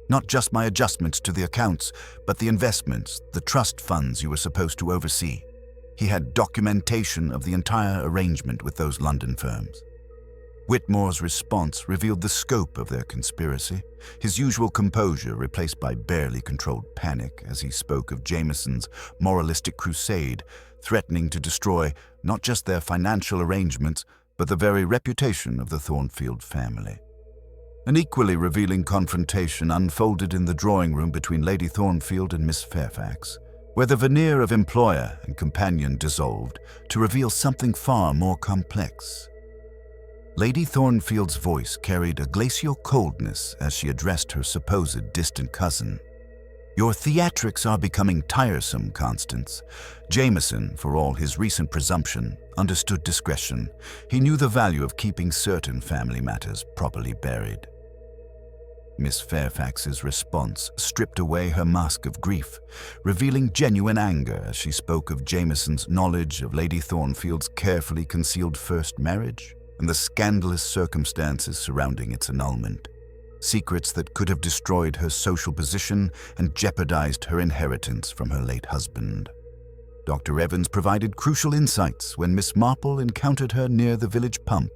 Speaker 1: "Not just my adjustments to the accounts, but the investments, the trust funds you were supposed to oversee. He had documentation of the entire arrangement with those London firms." Whitmore's response revealed the scope of their conspiracy, his usual composure replaced by barely controlled panic as he spoke of Jameson's moralistic crusade, threatening to destroy not just their financial arrangements, but the very reputation of the Thornfield family. An equally revealing confrontation unfolded in the drawing room between Lady Thornfield and Miss Fairfax, where the veneer of employer and companion dissolved to reveal something far more complex. Lady Thornfield's voice carried a glacial coldness as she addressed her supposed distant cousin. "Your theatrics are becoming tiresome, Constance. Jameson, for all his recent presumption, understood discretion. He knew the value of keeping certain family matters properly buried." Miss Fairfax's response stripped away her mask of grief, revealing genuine anger as she spoke of Jameson's knowledge of Lady Thornfield's carefully concealed first marriage and the scandalous circumstances surrounding its annulment. Secrets that could have destroyed her social position and jeopardized her inheritance from her late husband. Dr. Evans provided crucial insights when Miss Marple encountered her near the village pump,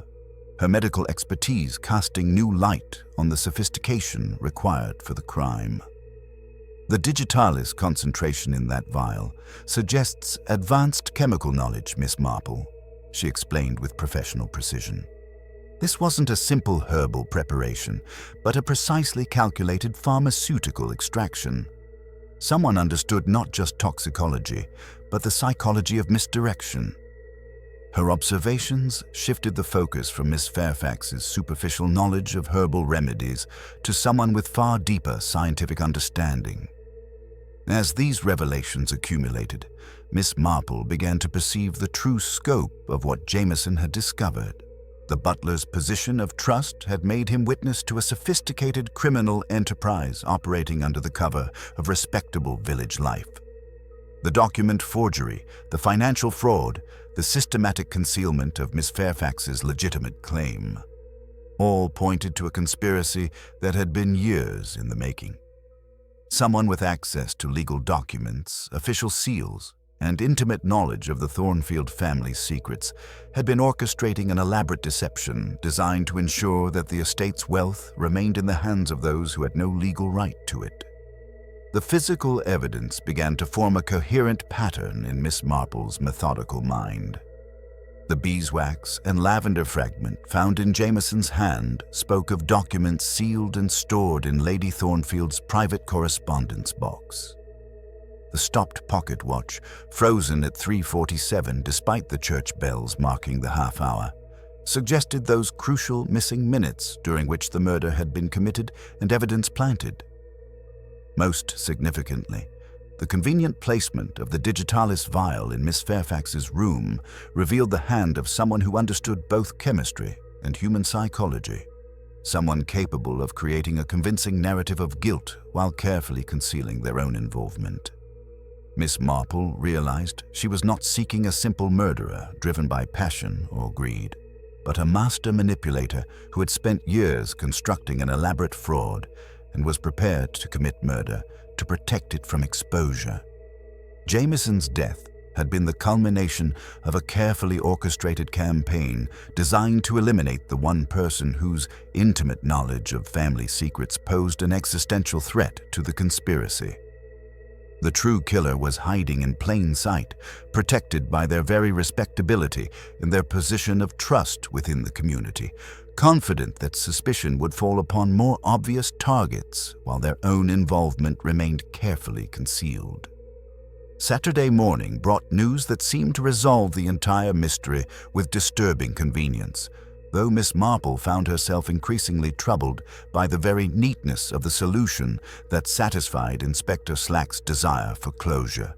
Speaker 1: her medical expertise casting new light on the sophistication required for the crime. The digitalis concentration in that vial suggests advanced chemical knowledge, Miss Marple, she explained with professional precision. This wasn't a simple herbal preparation, but a precisely calculated pharmaceutical extraction. Someone understood not just toxicology, but the psychology of misdirection. Her observations shifted the focus from Miss Fairfax's superficial knowledge of herbal remedies to someone with far deeper scientific understanding. As these revelations accumulated, Miss Marple began to perceive the true scope of what Jameson had discovered. The butler's position of trust had made him witness to a sophisticated criminal enterprise operating under the cover of respectable village life. The document forgery, the financial fraud, the systematic concealment of Miss Fairfax's legitimate claim, all pointed to a conspiracy that had been years in the making. Someone with access to legal documents, official seals, and intimate knowledge of the Thornfield family's secrets had been orchestrating an elaborate deception designed to ensure that the estate's wealth remained in the hands of those who had no legal right to it. The physical evidence began to form a coherent pattern in Miss Marple's methodical mind. The beeswax and lavender fragment found in Jameson's hand spoke of documents sealed and stored in Lady Thornfield's private correspondence box. The stopped pocket watch, frozen at 3:47 despite the church bells marking the half-hour, suggested those crucial missing minutes during which the murder had been committed and evidence planted. Most significantly, the convenient placement of the digitalis vial in Miss Fairfax's room revealed the hand of someone who understood both chemistry and human psychology, someone capable of creating a convincing narrative of guilt while carefully concealing their own involvement. Miss Marple realized she was not seeking a simple murderer driven by passion or greed, but a master manipulator who had spent years constructing an elaborate fraud and was prepared to commit murder to protect it from exposure. Jameson's death had been the culmination of a carefully orchestrated campaign designed to eliminate the one person whose intimate knowledge of family secrets posed an existential threat to the conspiracy. The true killer was hiding in plain sight, protected by their very respectability and their position of trust within the community, confident that suspicion would fall upon more obvious targets while their own involvement remained carefully concealed. Saturday morning brought news that seemed to resolve the entire mystery with disturbing convenience, though Miss Marple found herself increasingly troubled by the very neatness of the solution that satisfied Inspector Slack's desire for closure.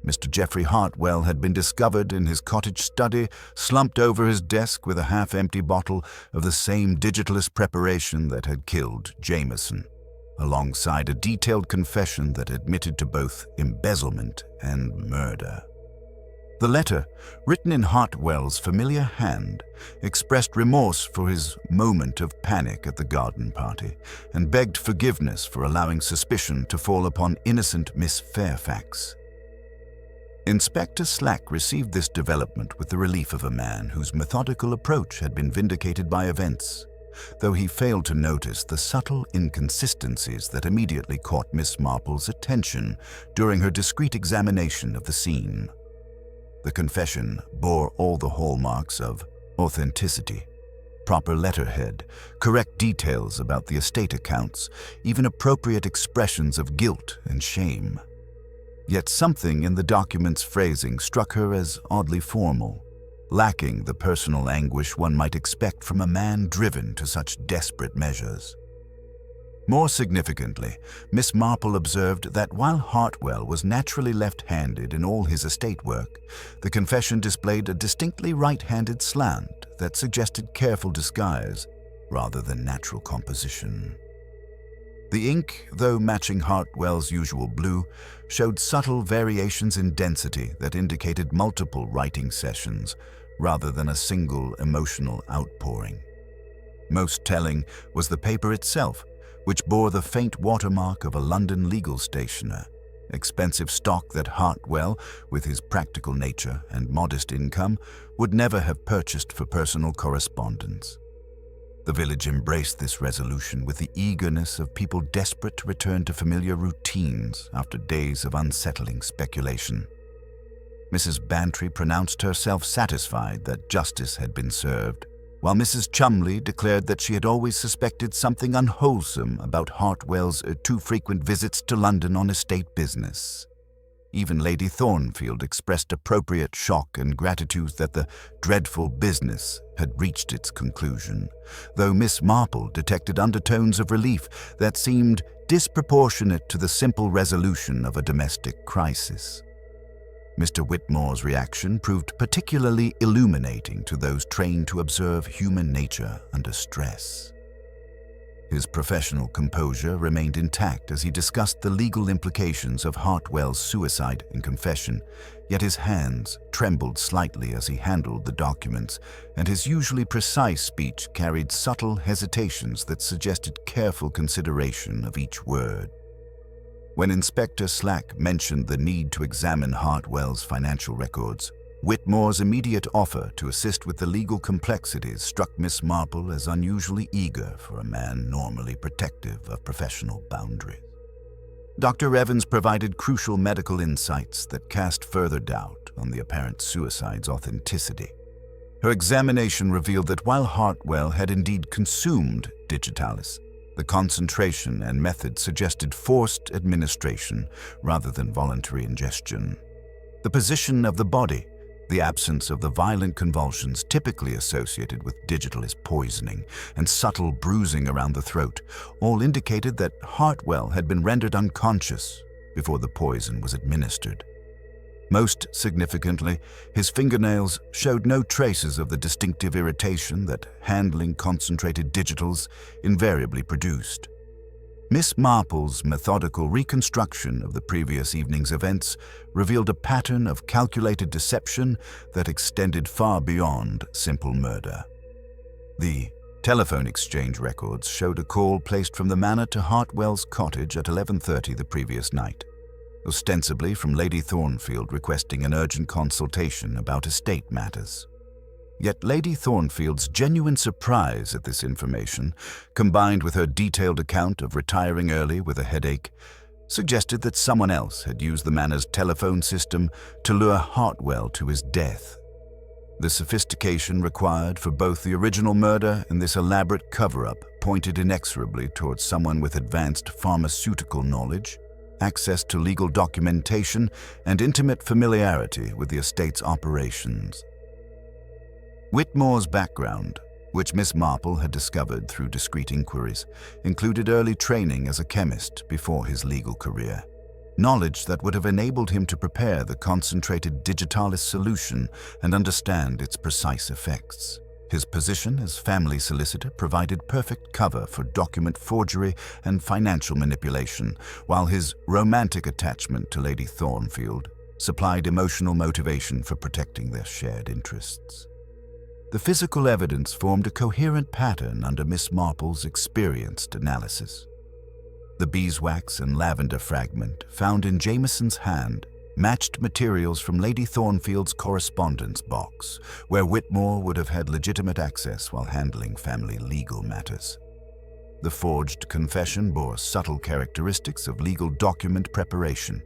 Speaker 1: Mr. Geoffrey Hartwell had been discovered in his cottage study, slumped over his desk with a half-empty bottle of the same digitalist preparation that had killed Jameson, alongside a detailed confession that admitted to both embezzlement and murder. The letter, written in Hartwell's familiar hand, expressed remorse for his moment of panic at the garden party and begged forgiveness for allowing suspicion to fall upon innocent Miss Fairfax. Inspector Slack received this development with the relief of a man whose methodical approach had been vindicated by events, though he failed to notice the subtle inconsistencies that immediately caught Miss Marple's attention during her discreet examination of the scene. The confession bore all the hallmarks of authenticity: proper letterhead, correct details about the estate accounts, even appropriate expressions of guilt and shame. Yet something in the document's phrasing struck her as oddly formal, lacking the personal anguish one might expect from a man driven to such desperate measures. More significantly, Miss Marple observed that while Hartwell was naturally left-handed in all his estate work, the confession displayed a distinctly right-handed slant that suggested careful disguise rather than natural composition. The ink, though matching Hartwell's usual blue, showed subtle variations in density that indicated multiple writing sessions rather than a single emotional outpouring. Most telling was the paper itself, which bore the faint watermark of a London legal stationer, expensive stock that Hartwell, with his practical nature and modest income, would never have purchased for personal correspondence. The village embraced this resolution with the eagerness of people desperate to return to familiar routines after days of unsettling speculation. Mrs. Bantry pronounced herself satisfied that justice had been served, while Mrs. Chumley declared that she had always suspected something unwholesome about Hartwell's too frequent visits to London on estate business. Even Lady Thornfield expressed appropriate shock and gratitude that the dreadful business had reached its conclusion, though Miss Marple detected undertones of relief that seemed disproportionate to the simple resolution of a domestic crisis. Mr. Whitmore's reaction proved particularly illuminating to those trained to observe human nature under stress. His professional composure remained intact as he discussed the legal implications of Hartwell's suicide and confession, yet his hands trembled slightly as he handled the documents, and his usually precise speech carried subtle hesitations that suggested careful consideration of each word. When Inspector Slack mentioned the need to examine Hartwell's financial records, Whitmore's immediate offer to assist with the legal complexities struck Miss Marple as unusually eager for a man normally protective of professional boundaries. Dr. Evans provided crucial medical insights that cast further doubt on the apparent suicide's authenticity. Her examination revealed that while Hartwell had indeed consumed digitalis, the concentration and method suggested forced administration rather than voluntary ingestion. The position of the body, the absence of the violent convulsions typically associated with digitalis poisoning, and subtle bruising around the throat all indicated that Hartwell had been rendered unconscious before the poison was administered. Most significantly, his fingernails showed no traces of the distinctive irritation that handling concentrated digitals invariably produced. Miss Marple's methodical reconstruction of the previous evening's events revealed a pattern of calculated deception that extended far beyond simple murder. The telephone exchange records showed a call placed from the manor to Hartwell's cottage at 11:30 the previous night, ostensibly from Lady Thornfield requesting an urgent consultation about estate matters. Yet Lady Thornfield's genuine surprise at this information, combined with her detailed account of retiring early with a headache, suggested that someone else had used the manor's telephone system to lure Hartwell to his death. The sophistication required for both the original murder and this elaborate cover-up pointed inexorably towards someone with advanced pharmaceutical knowledge, access to legal documentation, and intimate familiarity with the estate's operations. Whitmore's background, which Miss Marple had discovered through discreet inquiries, included early training as a chemist before his legal career, knowledge that would have enabled him to prepare the concentrated digitalis solution and understand its precise effects. His position as family solicitor provided perfect cover for document forgery and financial manipulation, while his romantic attachment to Lady Thornfield supplied emotional motivation for protecting their shared interests. The physical evidence formed a coherent pattern under Miss Marple's experienced analysis. The beeswax and lavender fragment found in Jameson's hand matched materials from Lady Thornfield's correspondence box, where Whitmore would have had legitimate access while handling family legal matters. The forged confession bore subtle characteristics of legal document preparation,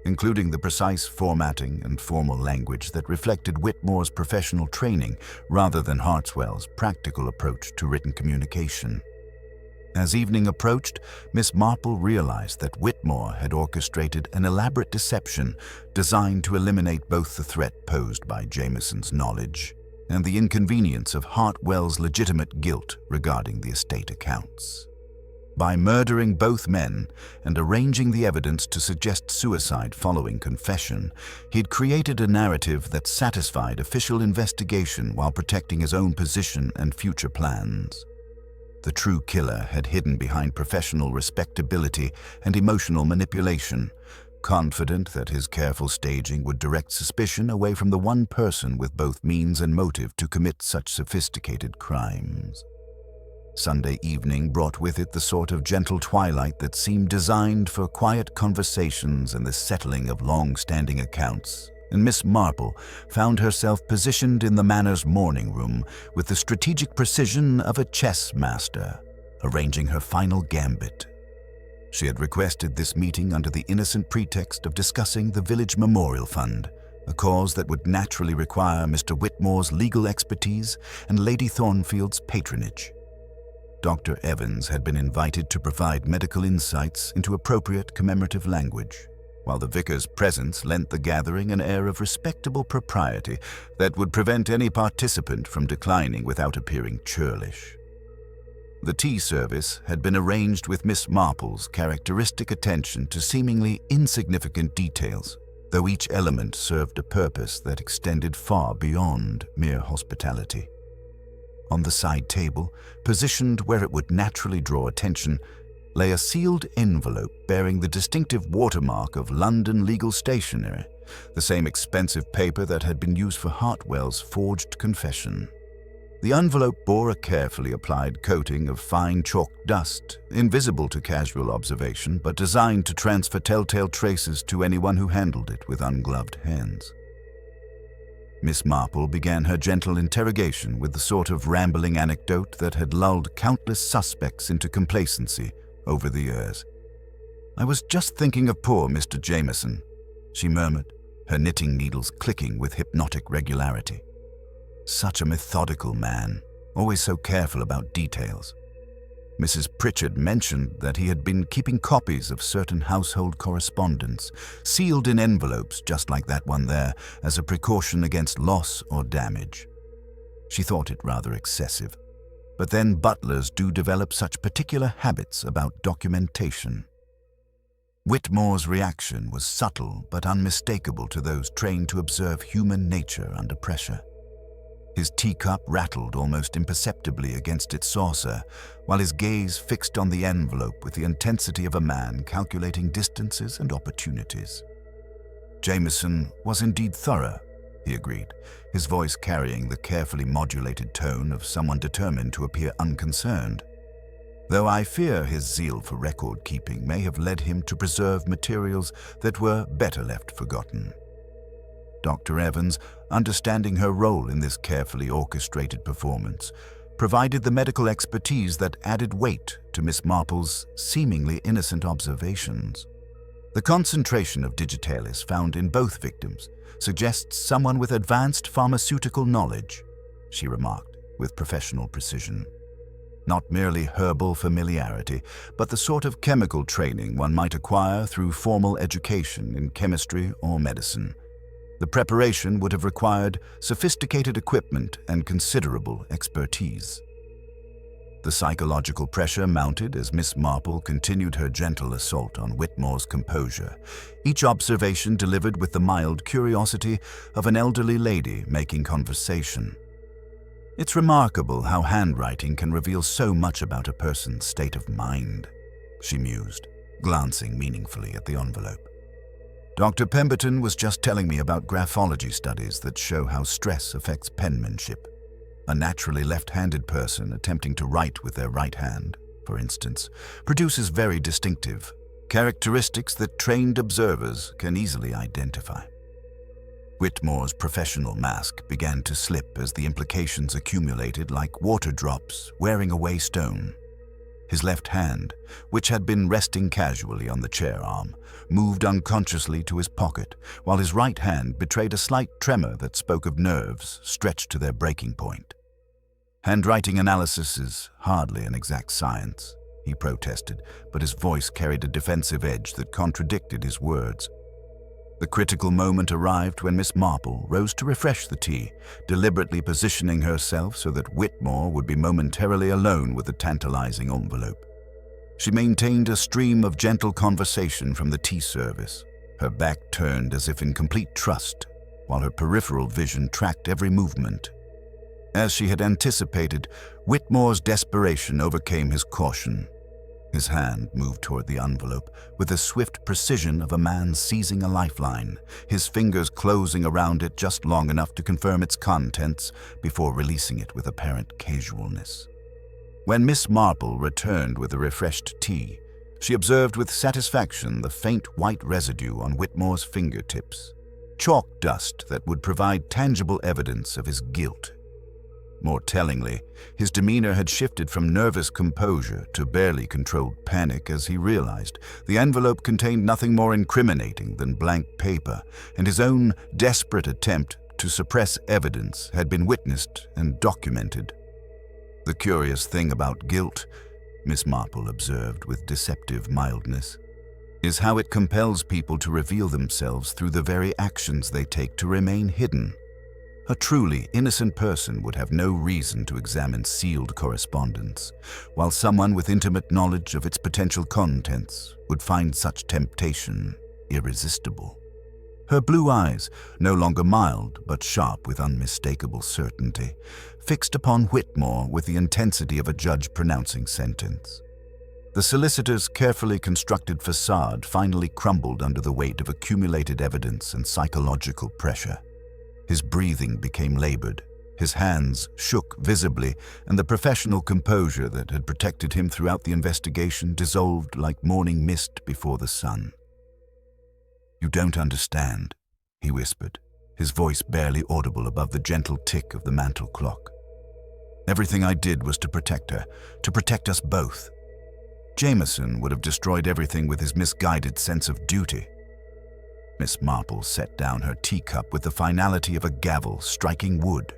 Speaker 1: including the precise formatting and formal language that reflected Whitmore's professional training rather than Hartwell's practical approach to written communication. As evening approached, Miss Marple realized that Whitmore had orchestrated an elaborate deception designed to eliminate both the threat posed by Jameson's knowledge and the inconvenience of Hartwell's legitimate guilt regarding the estate accounts. By murdering both men and arranging the evidence to suggest suicide following confession, he'd created a narrative that satisfied official investigation while protecting his own position and future plans. The true killer had hidden behind professional respectability and emotional manipulation, confident that his careful staging would direct suspicion away from the one person with both means and motive to commit such sophisticated crimes. Sunday evening brought with it the sort of gentle twilight that seemed designed for quiet conversations and the settling of long-standing accounts, and Miss Marple found herself positioned in the manor's morning room with the strategic precision of a chess master, arranging her final gambit. She had requested this meeting under the innocent pretext of discussing the village memorial fund, a cause that would naturally require Mr. Whitmore's legal expertise and Lady Thornfield's patronage. Dr. Evans had been invited to provide medical insights into appropriate commemorative language, while the vicar's presence lent the gathering an air of respectable propriety that would prevent any participant from declining without appearing churlish. The tea service had been arranged with Miss Marple's characteristic attention to seemingly insignificant details though each element served a purpose that extended far beyond mere hospitality. On the side table, positioned where it would naturally draw attention, lay a sealed envelope bearing the distinctive watermark of London legal stationery, the same expensive paper that had been used for Hartwell's forged confession. The envelope bore a carefully applied coating of fine chalk dust, invisible to casual observation, but designed to transfer telltale traces to anyone who handled it with ungloved hands. Miss Marple began her gentle interrogation with the sort of rambling anecdote that had lulled countless suspects into complacency over the years. "I was just thinking of poor Mr. Jameson," she murmured, her knitting needles clicking with hypnotic regularity. "Such a methodical man, always so careful about details. Mrs. Pritchard mentioned that he had been keeping copies of certain household correspondence, sealed in envelopes just like that one there, as a precaution against loss or damage. She thought it rather excessive. But then butlers do develop such particular habits about documentation." Whitmore's reaction was subtle but unmistakable to those trained to observe human nature under pressure. His teacup rattled almost imperceptibly against its saucer, while his gaze fixed on the envelope with the intensity of a man calculating distances and opportunities. "Jameson was indeed thorough," he agreed, his voice carrying the carefully modulated tone of someone determined to appear unconcerned. "Though I fear his zeal for record-keeping may have led him to preserve materials that were better left forgotten." Dr. Evans, understanding her role in this carefully orchestrated performance, provided the medical expertise that added weight to Miss Marple's seemingly innocent observations. "The concentration of digitalis found in both victims suggests someone with advanced pharmaceutical knowledge," she remarked with professional precision. "Not merely herbal familiarity, but the sort of chemical training one might acquire through formal education in chemistry or medicine. The preparation would have required sophisticated equipment and considerable expertise." The psychological pressure mounted as Miss Marple continued her gentle assault on Whitmore's composure, each observation delivered with the mild curiosity of an elderly lady making conversation. "It's remarkable how handwriting can reveal so much about a person's state of mind," she mused, glancing meaningfully at the envelope. "Dr. Pemberton was just telling me about graphology studies that show how stress affects penmanship. A naturally left-handed person attempting to write with their right hand, for instance, produces very distinctive characteristics that trained observers can easily identify." Whitmore's professional mask began to slip as the implications accumulated like water drops wearing away stone. His left hand, which had been resting casually on the chair arm, moved unconsciously to his pocket, while his right hand betrayed a slight tremor that spoke of nerves stretched to their breaking point. "Handwriting analysis is hardly an exact science," he protested, but his voice carried a defensive edge that contradicted his words. The critical moment arrived when Miss Marple rose to refresh the tea, deliberately positioning herself so that Whitmore would be momentarily alone with the tantalizing envelope. She maintained a stream of gentle conversation from the tea service, her back turned as if in complete trust, while her peripheral vision tracked every movement. As she had anticipated, Whitmore's desperation overcame his caution. His hand moved toward the envelope with the swift precision of a man seizing a lifeline, his fingers closing around it just long enough to confirm its contents before releasing it with apparent casualness. When Miss Marple returned with the refreshed tea, she observed with satisfaction the faint white residue on Whitmore's fingertips, chalk dust that would provide tangible evidence of his guilt. More tellingly, his demeanor had shifted from nervous composure to barely controlled panic as he realized the envelope contained nothing more incriminating than blank paper, and his own desperate attempt to suppress evidence had been witnessed and documented. "The curious thing about guilt," Miss Marple observed with deceptive mildness, "is how it compels people to reveal themselves through the very actions they take to remain hidden. A truly innocent person would have no reason to examine sealed correspondence, while someone with intimate knowledge of its potential contents would find such temptation irresistible." Her blue eyes, no longer mild but sharp with unmistakable certainty, fixed upon Whitmore with the intensity of a judge pronouncing sentence. The solicitor's carefully constructed facade finally crumbled under the weight of accumulated evidence and psychological pressure. His breathing became labored, his hands shook visibly, and the professional composure that had protected him throughout the investigation dissolved like morning mist before the sun. "You don't understand," he whispered, his voice barely audible above the gentle tick of the mantel clock. "Everything I did was to protect her, to protect us both. Jameson would have destroyed everything with his misguided sense of duty." Miss Marple set down her teacup with the finality of a gavel striking wood,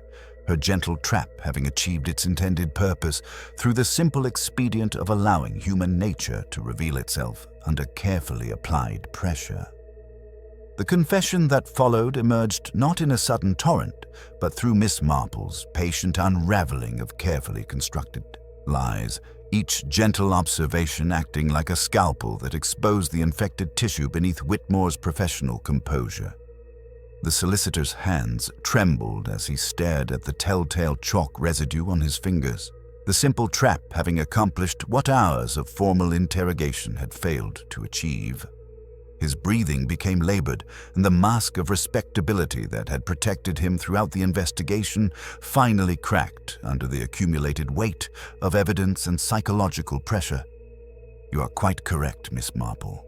Speaker 1: her gentle trap having achieved its intended purpose through the simple expedient of allowing human nature to reveal itself under carefully applied pressure. The confession that followed emerged not in a sudden torrent, but through Miss Marple's patient unraveling of carefully constructed lies, each gentle observation acting like a scalpel that exposed the infected tissue beneath Whitmore's professional composure. The solicitor's hands trembled as he stared at the telltale chalk residue on his fingers, the simple trap having accomplished what hours of formal interrogation had failed to achieve. His breathing became labored, and the mask of respectability that had protected him throughout the investigation finally cracked under the accumulated weight of evidence and psychological pressure. "You are quite correct, Miss Marple,"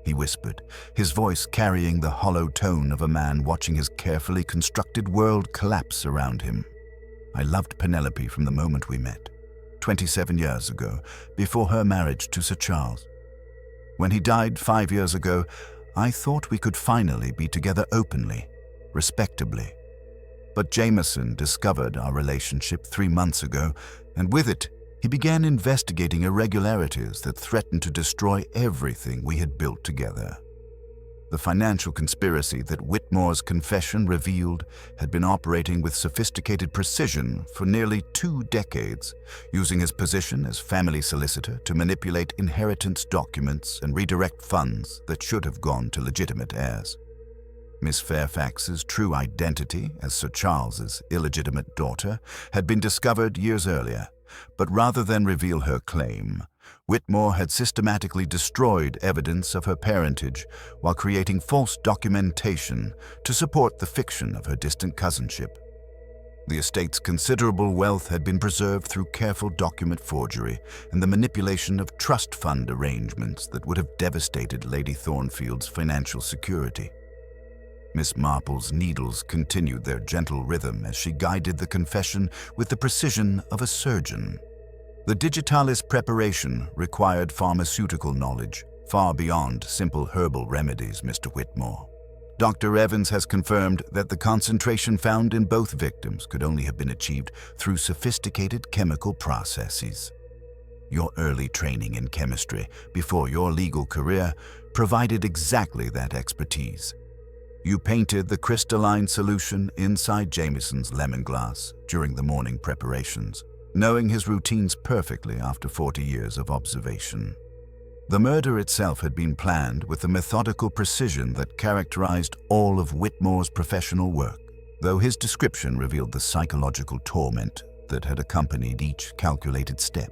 Speaker 1: he whispered, his voice carrying the hollow tone of a man watching his carefully constructed world collapse around him. "I loved Penelope from the moment we met, 27 years ago, before her marriage to Sir Charles. When he died 5 years ago, I thought we could finally be together openly, respectably. But Jameson discovered our relationship 3 months ago, and with it, he began investigating irregularities that threatened to destroy everything we had built together. The financial conspiracy that Whitmore's confession revealed had been operating with sophisticated precision for nearly 2 decades, using his position as family solicitor to manipulate inheritance documents and redirect funds that should have gone to legitimate heirs. Miss Fairfax's true identity as Sir Charles's illegitimate daughter had been discovered years earlier, but rather than reveal her claim, Whitmore had systematically destroyed evidence of her parentage while creating false documentation to support the fiction of her distant cousinship. The estate's considerable wealth had been preserved through careful document forgery and the manipulation of trust fund arrangements that would have devastated Lady Thornfield's financial security. Miss Marple's needles continued their gentle rhythm as she guided the confession with the precision of a surgeon. The digitalis preparation required pharmaceutical knowledge, far beyond simple herbal remedies, Mr. Whitmore. Dr. Evans has confirmed that the concentration found in both victims could only have been achieved through sophisticated chemical processes. Your early training in chemistry before your legal career provided exactly that expertise. You painted the crystalline solution inside Jameson's lemonglass during the morning preparations, knowing his routines perfectly after 40 years of observation. The murder itself had been planned with the methodical precision that characterized all of Whitmore's professional work, though his description revealed the psychological torment that had accompanied each calculated step.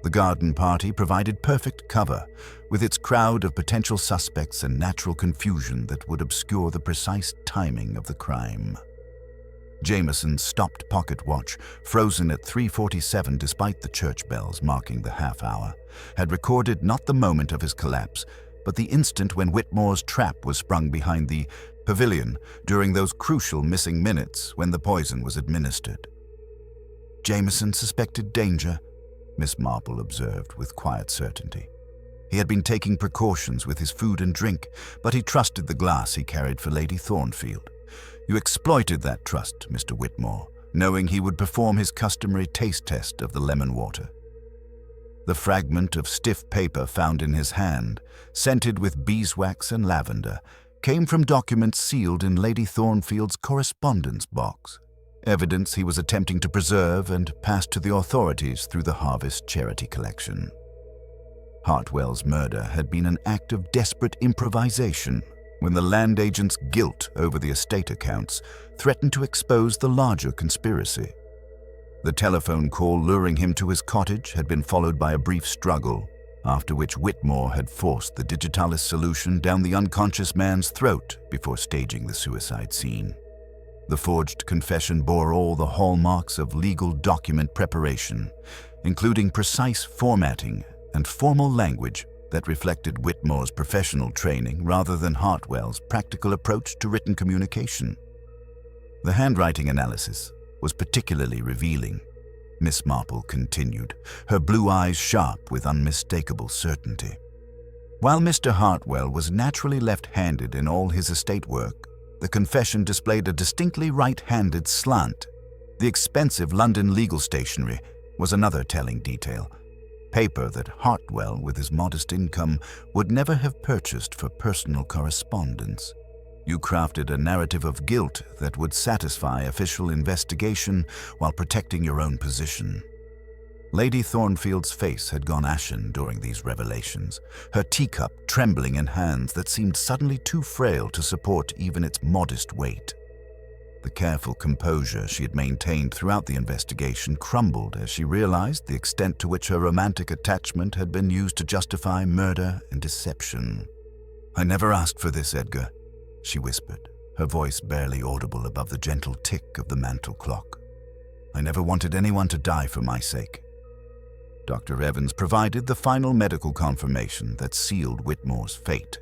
Speaker 1: The garden party provided perfect cover, with its crowd of potential suspects and natural confusion that would obscure the precise timing of the crime. Jameson's stopped pocket watch, frozen at 3:47 despite the church bells marking the half-hour, had recorded not the moment of his collapse, but the instant when Whitmore's trap was sprung behind the pavilion during those crucial missing minutes when the poison was administered. Jameson suspected danger, Miss Marple observed with quiet certainty. He had been taking precautions with his food and drink, but he trusted the glass he carried for Lady Thornfield. You exploited that trust, Mr. Whitmore, knowing he would perform his customary taste test of the lemon water. The fragment of stiff paper found in his hand, scented with beeswax and lavender, came from documents sealed in Lady Thornfield's correspondence box, evidence he was attempting to preserve and pass to the authorities through the Harvest Charity Collection. Hartwell's murder had been an act of desperate improvisation, when the land agent's guilt over the estate accounts threatened to expose the larger conspiracy. The telephone call luring him to his cottage had been followed by a brief struggle, after which Whitmore had forced the digitalis solution down the unconscious man's throat before staging the suicide scene. The forged confession bore all the hallmarks of legal document preparation, including precise formatting and formal language that reflected Whitmore's professional training rather than Hartwell's practical approach to written communication. The handwriting analysis was particularly revealing. Miss Marple continued, her blue eyes sharp with unmistakable certainty. While Mr. Hartwell was naturally left-handed in all his estate work, the confession displayed a distinctly right-handed slant. The expensive London legal stationery was another telling detail, paper that Hartwell, with his modest income, would never have purchased for personal correspondence. You crafted a narrative of guilt that would satisfy official investigation while protecting your own position. Lady Thornfield's face had gone ashen during these revelations, her teacup trembling in hands that seemed suddenly too frail to support even its modest weight. The careful composure she had maintained throughout the investigation crumbled as she realized the extent to which her romantic attachment had been used to justify murder and deception. "I never asked for this, Edgar," she whispered, her voice barely audible above the gentle tick of the mantel clock. "I never wanted anyone to die for my sake." Dr. Evans provided the final medical confirmation that sealed Whitmore's fate.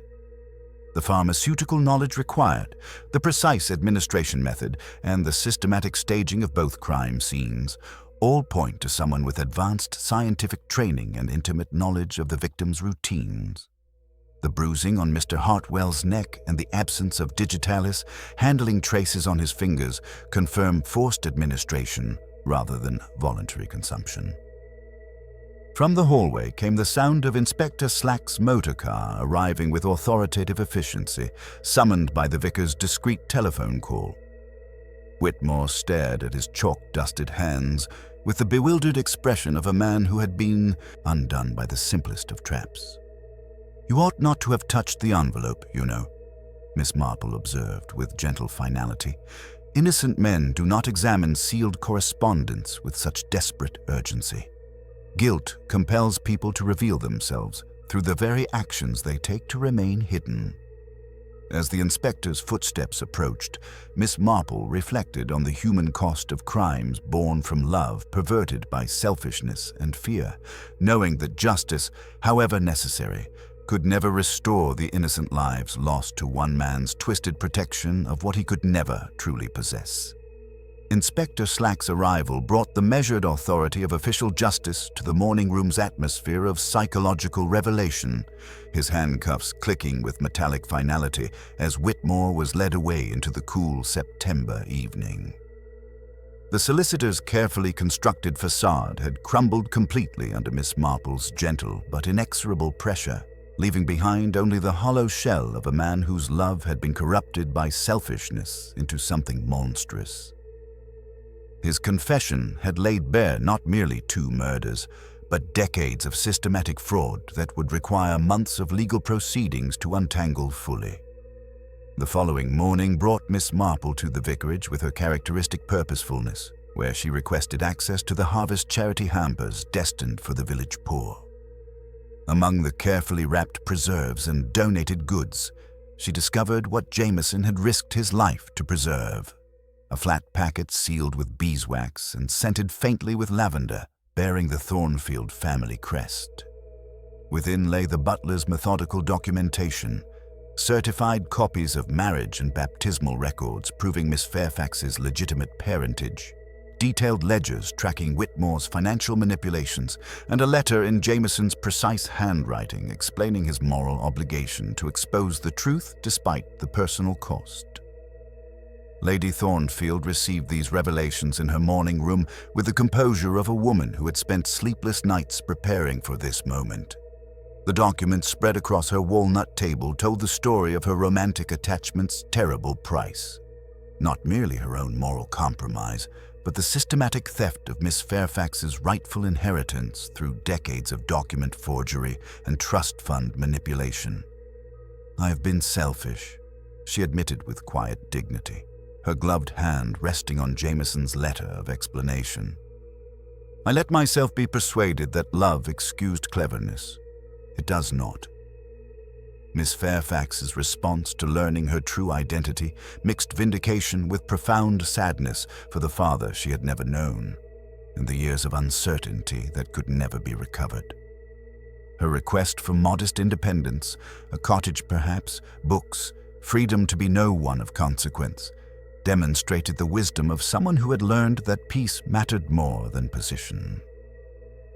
Speaker 1: The pharmaceutical knowledge required, the precise administration method, and the systematic staging of both crime scenes all point to someone with advanced scientific training and intimate knowledge of the victim's routines. The bruising on Mr. Hartwell's neck and the absence of digitalis handling traces on his fingers confirm forced administration rather than voluntary consumption. From the hallway came the sound of Inspector Slack's motor car arriving with authoritative efficiency, summoned by the vicar's discreet telephone call. Whitmore stared at his chalk-dusted hands with the bewildered expression of a man who had been undone by the simplest of traps. "You ought not to have touched the envelope, you know," Miss Marple observed with gentle finality. "Innocent men do not examine sealed correspondence with such desperate urgency. Guilt compels people to reveal themselves through the very actions they take to remain hidden." As the inspector's footsteps approached, Miss Marple reflected on the human cost of crimes born from love perverted by selfishness and fear, knowing that justice, however necessary, could never restore the innocent lives lost to one man's twisted protection of what he could never truly possess. Inspector Slack's arrival brought the measured authority of official justice to the morning room's atmosphere of psychological revelation, his handcuffs clicking with metallic finality as Whitmore was led away into the cool September evening. The solicitor's carefully constructed facade had crumbled completely under Miss Marple's gentle but inexorable pressure, leaving behind only the hollow shell of a man whose love had been corrupted by selfishness into something monstrous. His confession had laid bare not merely 2 murders, but decades of systematic fraud that would require months of legal proceedings to untangle fully. The following morning brought Miss Marple to the vicarage with her characteristic purposefulness, where she requested access to the harvest charity hampers destined for the village poor. Among the carefully wrapped preserves and donated goods, she discovered what Jameson had risked his life to preserve: a flat packet sealed with beeswax and scented faintly with lavender, bearing the Thornfield family crest. Within lay the butler's methodical documentation, certified copies of marriage and baptismal records proving Miss Fairfax's legitimate parentage, detailed ledgers tracking Whitmore's financial manipulations, and a letter in Jameson's precise handwriting explaining his moral obligation to expose the truth despite the personal cost. Lady Thornfield received these revelations in her morning room with the composure of a woman who had spent sleepless nights preparing for this moment. The documents spread across her walnut table told the story of her romantic attachment's terrible price. Not merely her own moral compromise, but the systematic theft of Miss Fairfax's rightful inheritance through decades of document forgery and trust fund manipulation. "I have been selfish," she admitted with quiet dignity, her gloved hand resting on Jameson's letter of explanation. "I let myself be persuaded that love excused cleverness. It does not." Miss Fairfax's response to learning her true identity mixed vindication with profound sadness for the father she had never known, and the years of uncertainty that could never be recovered. Her request for modest independence, a cottage perhaps, books, freedom to be no one of consequence, demonstrated the wisdom of someone who had learned that peace mattered more than position.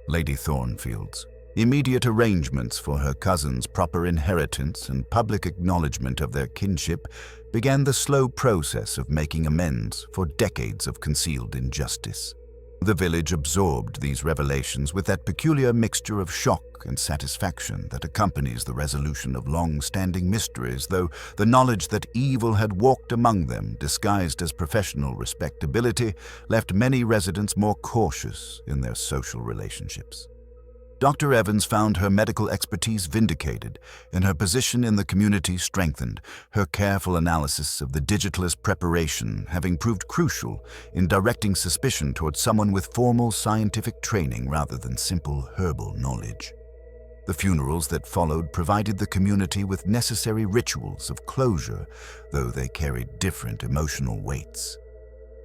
Speaker 1: Lady Thornfield's immediate arrangements for her cousin's proper inheritance and public acknowledgement of their kinship began the slow process of making amends for decades of concealed injustice. The village absorbed these revelations with that peculiar mixture of shock and satisfaction that accompanies the resolution of long-standing mysteries, though the knowledge that evil had walked among them, disguised as professional respectability, left many residents more cautious in their social relationships. Dr. Evans found her medical expertise vindicated and her position in the community strengthened, her careful analysis of the digitalist preparation having proved crucial in directing suspicion towards someone with formal scientific training rather than simple herbal knowledge. The funerals that followed provided the community with necessary rituals of closure, though they carried different emotional weights.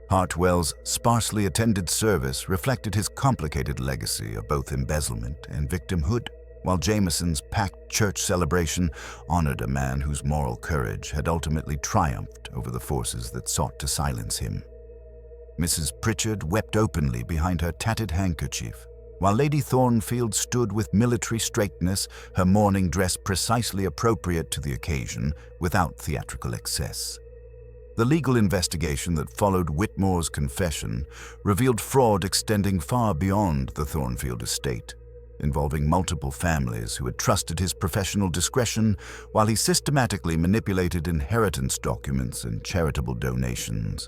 Speaker 1: Hartwell's sparsely attended service reflected his complicated legacy of both embezzlement and victimhood, while Jameson's packed church celebration honored a man whose moral courage had ultimately triumphed over the forces that sought to silence him. Mrs. Pritchard wept openly behind her tattered handkerchief, while Lady Thornfield stood with military straightness, her mourning dress precisely appropriate to the occasion, without theatrical excess. The legal investigation that followed Whitmore's confession revealed fraud extending far beyond the Thornfield estate, involving multiple families who had trusted his professional discretion while he systematically manipulated inheritance documents and charitable donations.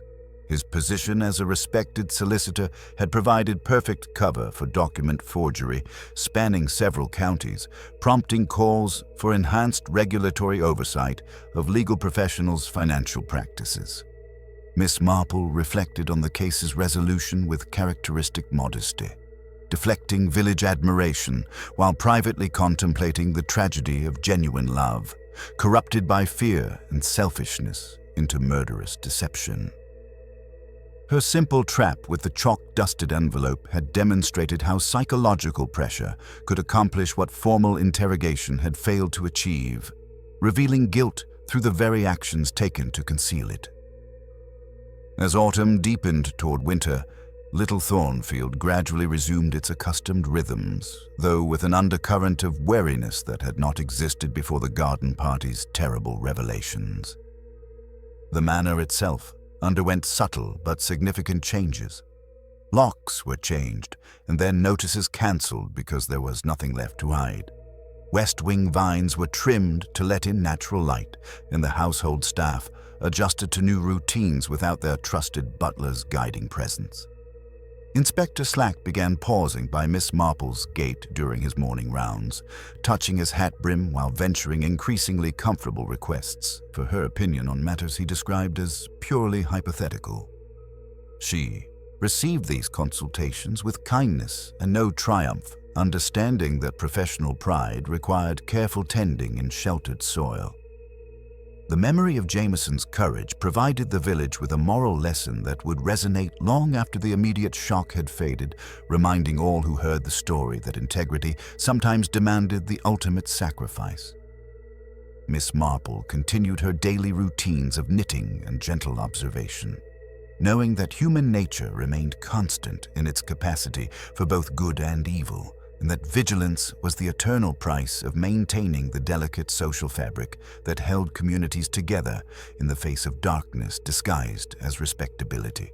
Speaker 1: His position as a respected solicitor had provided perfect cover for document forgery, spanning several counties, prompting calls for enhanced regulatory oversight of legal professionals' financial practices. Miss Marple reflected on the case's resolution with characteristic modesty, deflecting village admiration while privately contemplating the tragedy of genuine love, corrupted by fear and selfishness into murderous deception. Her simple trap with the chalk-dusted envelope had demonstrated how psychological pressure could accomplish what formal interrogation had failed to achieve, revealing guilt through the very actions taken to conceal it. As autumn deepened toward winter, Little Thornfield gradually resumed its accustomed rhythms, though with an undercurrent of wariness that had not existed before the garden party's terrible revelations. The manor itself underwent subtle but significant changes. Locks were changed, and then notices cancelled because there was nothing left to hide. West wing vines were trimmed to let in natural light, and the household staff adjusted to new routines without their trusted butler's guiding presence. Inspector Slack began pausing by Miss Marple's gate during his morning rounds, touching his hat brim while venturing increasingly comfortable requests for her opinion on matters he described as purely hypothetical. She received these consultations with kindness and no triumph, understanding that professional pride required careful tending in sheltered soil. The memory of Jameson's courage provided the village with a moral lesson that would resonate long after the immediate shock had faded, reminding all who heard the story that integrity sometimes demanded the ultimate sacrifice. Miss Marple continued her daily routines of knitting and gentle observation, knowing that human nature remained constant in its capacity for both good and evil, and that vigilance was the eternal price of maintaining the delicate social fabric that held communities together in the face of darkness disguised as respectability.